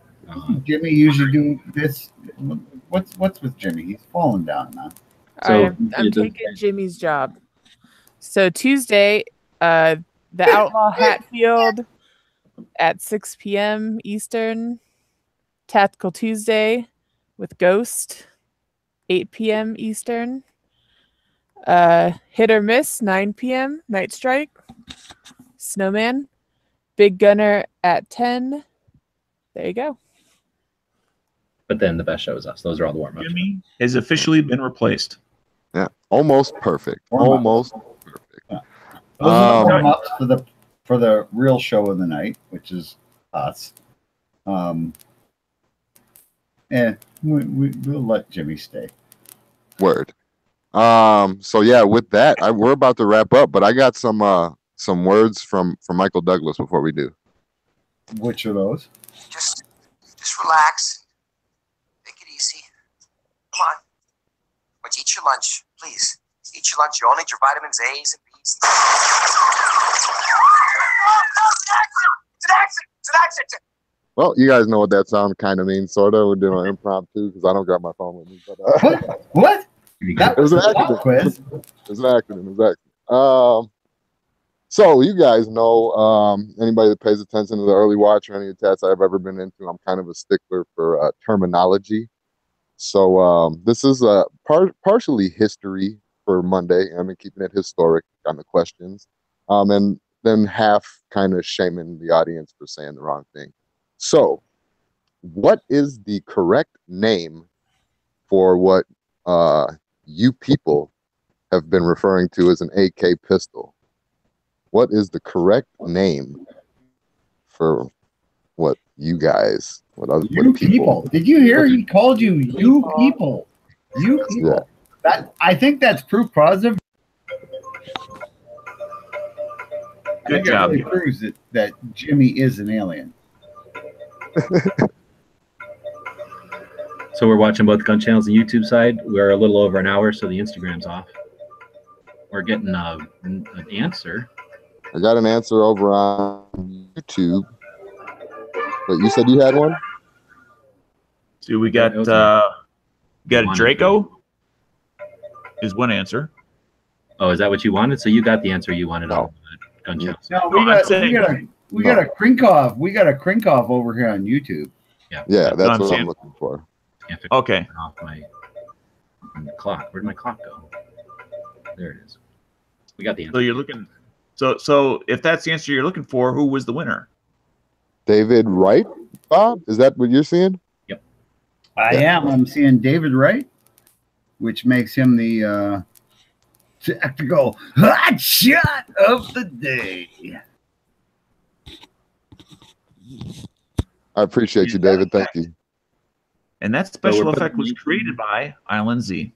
Jimmy usually do this. What's with Jimmy? He's falling down now. So I'm taking Jimmy's job. So Tuesday, the Outlaw Hatfield at 6 p.m. Eastern. Tactical Tuesday with Ghost, 8 p.m. Eastern. Hit or Miss, 9 p.m. Night Strike. Snowman. Big Gunner at 10. There you go. But then the best show is us. Those are all the warm-ups. Jimmy has officially been replaced. Yeah, almost perfect. Almost perfect. Yeah. Those are the warm-ups for the real show of the night, which is us. And we'll let Jimmy stay. Word. So yeah, with that, we're about to wrap up, but I got some words from Michael Douglas before we do. Which of those? Just relax. Take it easy. Come on. But eat your lunch, please. Eat your lunch. You all need your vitamins A's and B's. It's an accident! It's an accident! Well, you guys know what that sound kind of means, sort of. We're doing an impromptu because I don't got my phone with me. But, What? It was an accident. Quiz. It was an accident. So you guys know, anybody that pays attention to the early watch or any of the tats I've ever been into, I'm kind of a stickler for terminology. So this is partially history for Monday. I mean, keeping it historic on the questions, and then half kind of shaming the audience for saying the wrong thing. So, what is the correct name for what you people have been referring to as an AK pistol? What is the correct name for what you guys, what people? Did you hear? He called you people. You people. Yeah. That I think that's proof positive. Good job. It really proves that Jimmy is an alien. So we're watching both gun channels and YouTube side. We're a little over an hour, so the Instagram's off. We're getting an answer. I got an answer over on YouTube. But you said you had one? So we got a Draco is one answer. Oh, is that what you wanted? So you got the answer you wanted on gun channels. No, we got a Krinkov. We got a Krinkov over here on YouTube. Yeah, that's what I'm looking for. Okay. Off my clock. Where'd my clock go? There it is. We got the answer. So you're looking. So if that's the answer you're looking for, who was the winner? David Wright, Bob? Is that what you're seeing? Yep. I am. I'm seeing David Wright, which makes him the tactical hot shot of the day. I appreciate you, David. Thank you. And that special effect was created by Island Z.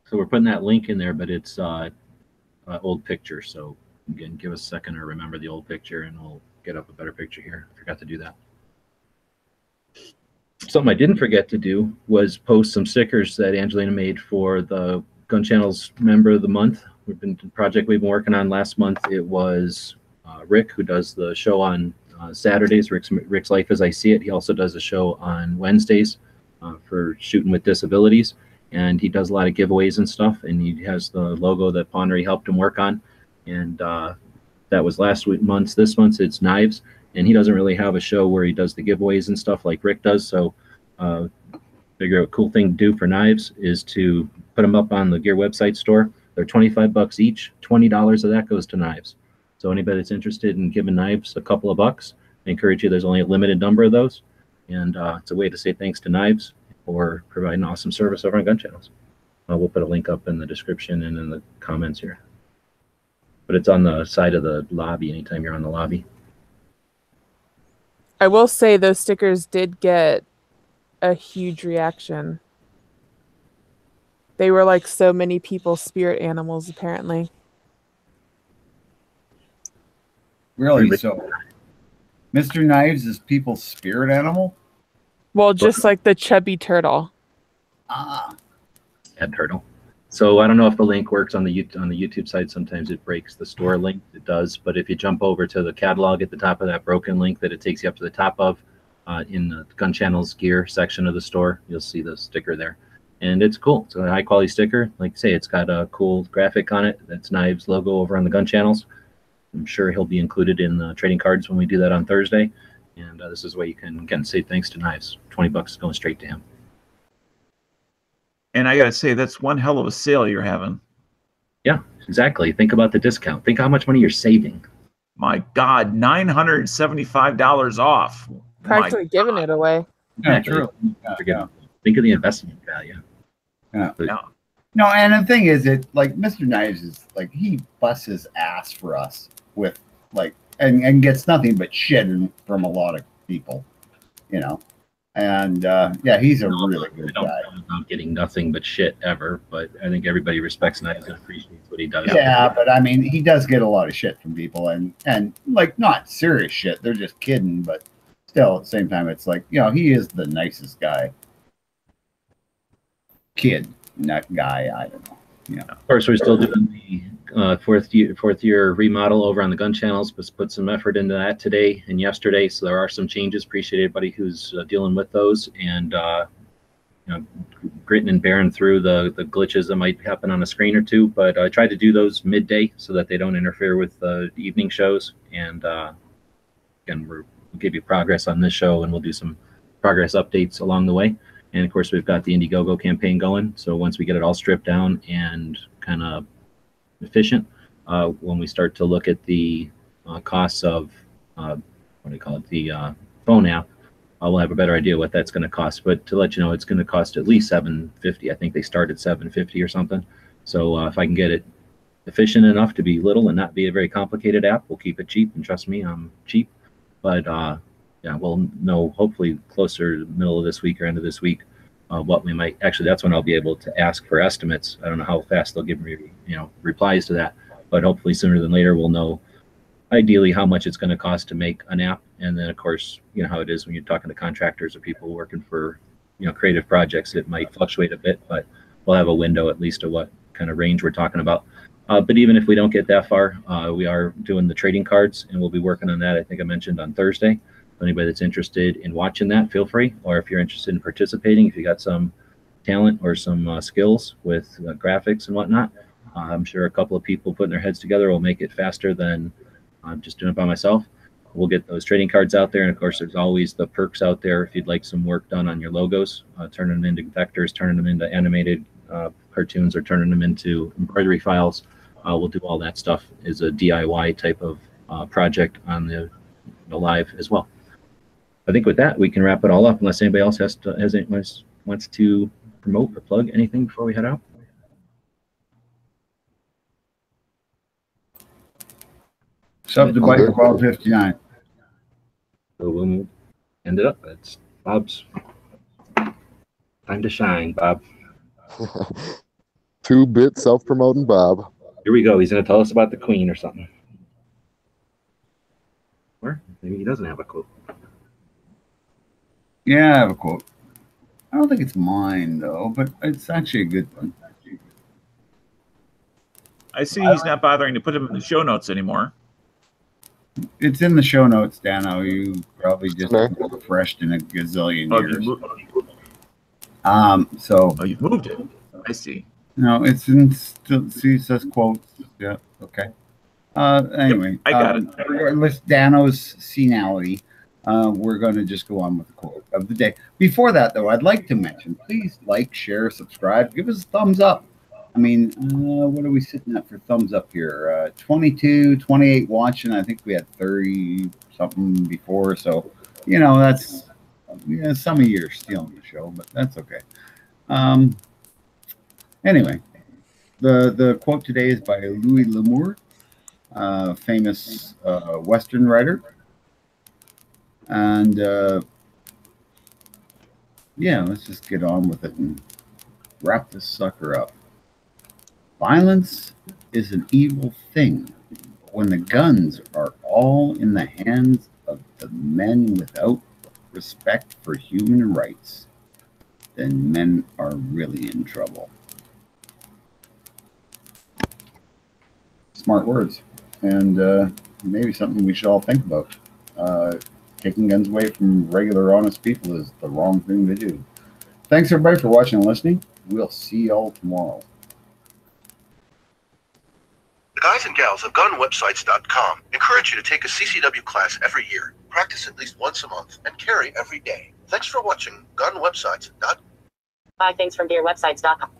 So we're putting that link in there, but it's old picture. So again, give us a second to remember the old picture, and we'll get up a better picture here. I forgot to do that. Something I didn't forget to do was post some stickers that Angelina made for the Gun Channel's Member of the Month. We've been project we've been working on last month. It was Rick, who does the show on Saturdays, Rick's Life as I See It. He also does a show on Wednesdays for shooting with disabilities, and he does a lot of giveaways and stuff, and he has the logo that Pondry helped him work on, and that was last month's. This month it's knives, and he doesn't really have a show where he does the giveaways and stuff like Rick does, so figure a cool thing to do for knives is to put them up on the gear website store. They're $25 each. $20 of that goes to knives. So anybody that's interested in giving knives a couple of bucks, I encourage you. There's only a limited number of those, and it's a way to say thanks to knives for providing awesome service over on Gun Channels. We'll put a link up in the description and in the comments here. But it's on the side of the lobby anytime you're on the lobby. I will say those stickers did get a huge reaction. They were like so many people's spirit animals, apparently. Really? So, Mr. Knives is people's spirit animal? Well, just like the chubby turtle. Ah. Head turtle. So I don't know if the link works on the YouTube side. Sometimes it breaks the store link. It does. But if you jump over to the catalog at the top of that broken link that it takes you up to the top of, in the Gun Channel's gear section of the store, you'll see the sticker there. And it's cool. It's a high quality sticker. Like I say, it's got a cool graphic on it. That's Knives logo over on the Gun Channels. I'm sure he'll be included in the trading cards when we do that on Thursday. And this is where you can again say thanks to Knives. $20 going straight to him. And I gotta say, that's one hell of a sale you're having. Yeah, exactly. Think about the discount. Think how much money you're saving. My God, $975 off. Practically giving it away. Yeah, true. Yeah. Think of the investment value. Yeah. Yeah. No, and the thing is, it like Mr. Knives is like he busts his ass for us with like and gets nothing but shit from a lot of people, you know. And yeah, he's a really good guy. I don't about getting nothing but shit ever, but I think everybody respects Knives and appreciates what he does. Yeah, but I mean, he does get a lot of shit from people, and like not serious shit. They're just kidding, but still, at the same time, it's like, you know, he is the nicest guy. Kid, not guy. I don't know. Yeah. Of course, we're still doing the fourth year remodel over on the Gun Channels, but put some effort into that today and yesterday. So there are some changes. Appreciate everybody who's dealing with those. And know, gritting and bearing through the glitches that might happen on a screen or two. But I try to do those midday so that they don't interfere with the evening shows. And again, we'll give you progress on this show, and we'll do some progress updates along the way. And of course, we've got the Indiegogo campaign going. So once we get it all stripped down and kind of efficient, when we start to look at the costs of what do you call it, the phone app, we'll have a better idea what that's going to cost. But to let you know, it's going to cost at least $750. I think they start at $750 or something. So if I can get it efficient enough to be little and not be a very complicated app, we'll keep it cheap. And trust me, I'm cheap. But yeah, we'll know hopefully closer to the middle of this week or end of this week what we might. Actually, that's when I'll be able to ask for estimates. I don't know how fast they'll give me, replies to that, but hopefully sooner than later we'll know ideally how much it's going to cost to make an app. And then of course, you know how it is when you're talking to contractors or people working for, creative projects, it might fluctuate a bit, but we'll have a window at least of what kind of range we're talking about. But even if we don't get that far, we are doing the trading cards, and we'll be working on that. I think I mentioned on Thursday. Anybody that's interested in watching that, feel free. Or if you're interested in participating, if you got some talent or some skills with graphics and whatnot, I'm sure a couple of people putting their heads together will make it faster than I'm just doing it by myself. We'll get those trading cards out there. And of course, there's always the perks out there if you'd like some work done on your logos, turning them into vectors, turning them into animated cartoons, or turning them into embroidery files. We'll do all that stuff as a DIY type of project on the live as well. I think with that, we can wrap it all up unless anybody else wants to promote or plug anything before we head out. Sub the bike for Bob 59. So we'll end it up. It's Bob's time to shine, Bob. 2-bit self-promoting Bob. Here we go. He's going to tell us about the Queen or something. Or maybe he doesn't have a quote. Yeah, I have a quote. I don't think it's mine, though, but it's actually a good one. I see he's not bothering to put him in the show notes anymore. It's in the show notes, Dano. You probably just refreshed in a gazillion years. You've moved it. I see. No, it's in still. See, it says quotes. Yeah. Okay. Anyway, yep, I got it. Regardless, Dano's senility. We're going to just go on with the quote of the day. Before that, though, I'd like to mention, please like, share, subscribe, give us a thumbs up. I mean, what are we sitting at for thumbs up here? 22, 28 watching. I think we had 30 something before. So, that's some of you are stealing the show, but that's okay. Anyway, the quote today is by Louis L'Amour, famous Western writer. And yeah, let's just get on with it and wrap this sucker up. Violence is an evil thing. When the guns are all in the hands of the men without respect for human rights, then men are really in trouble. Smart words, and maybe something we should all think about. Taking guns away from regular, honest people is the wrong thing to do. Thanks, everybody, for watching and listening. We'll see y'all tomorrow. The guys and gals of GunWebsites.com encourage you to take a CCW class every year, practice at least once a month, and carry every day. Thanks for watching GunWebsites.com. 5 things from DearWebsites.com.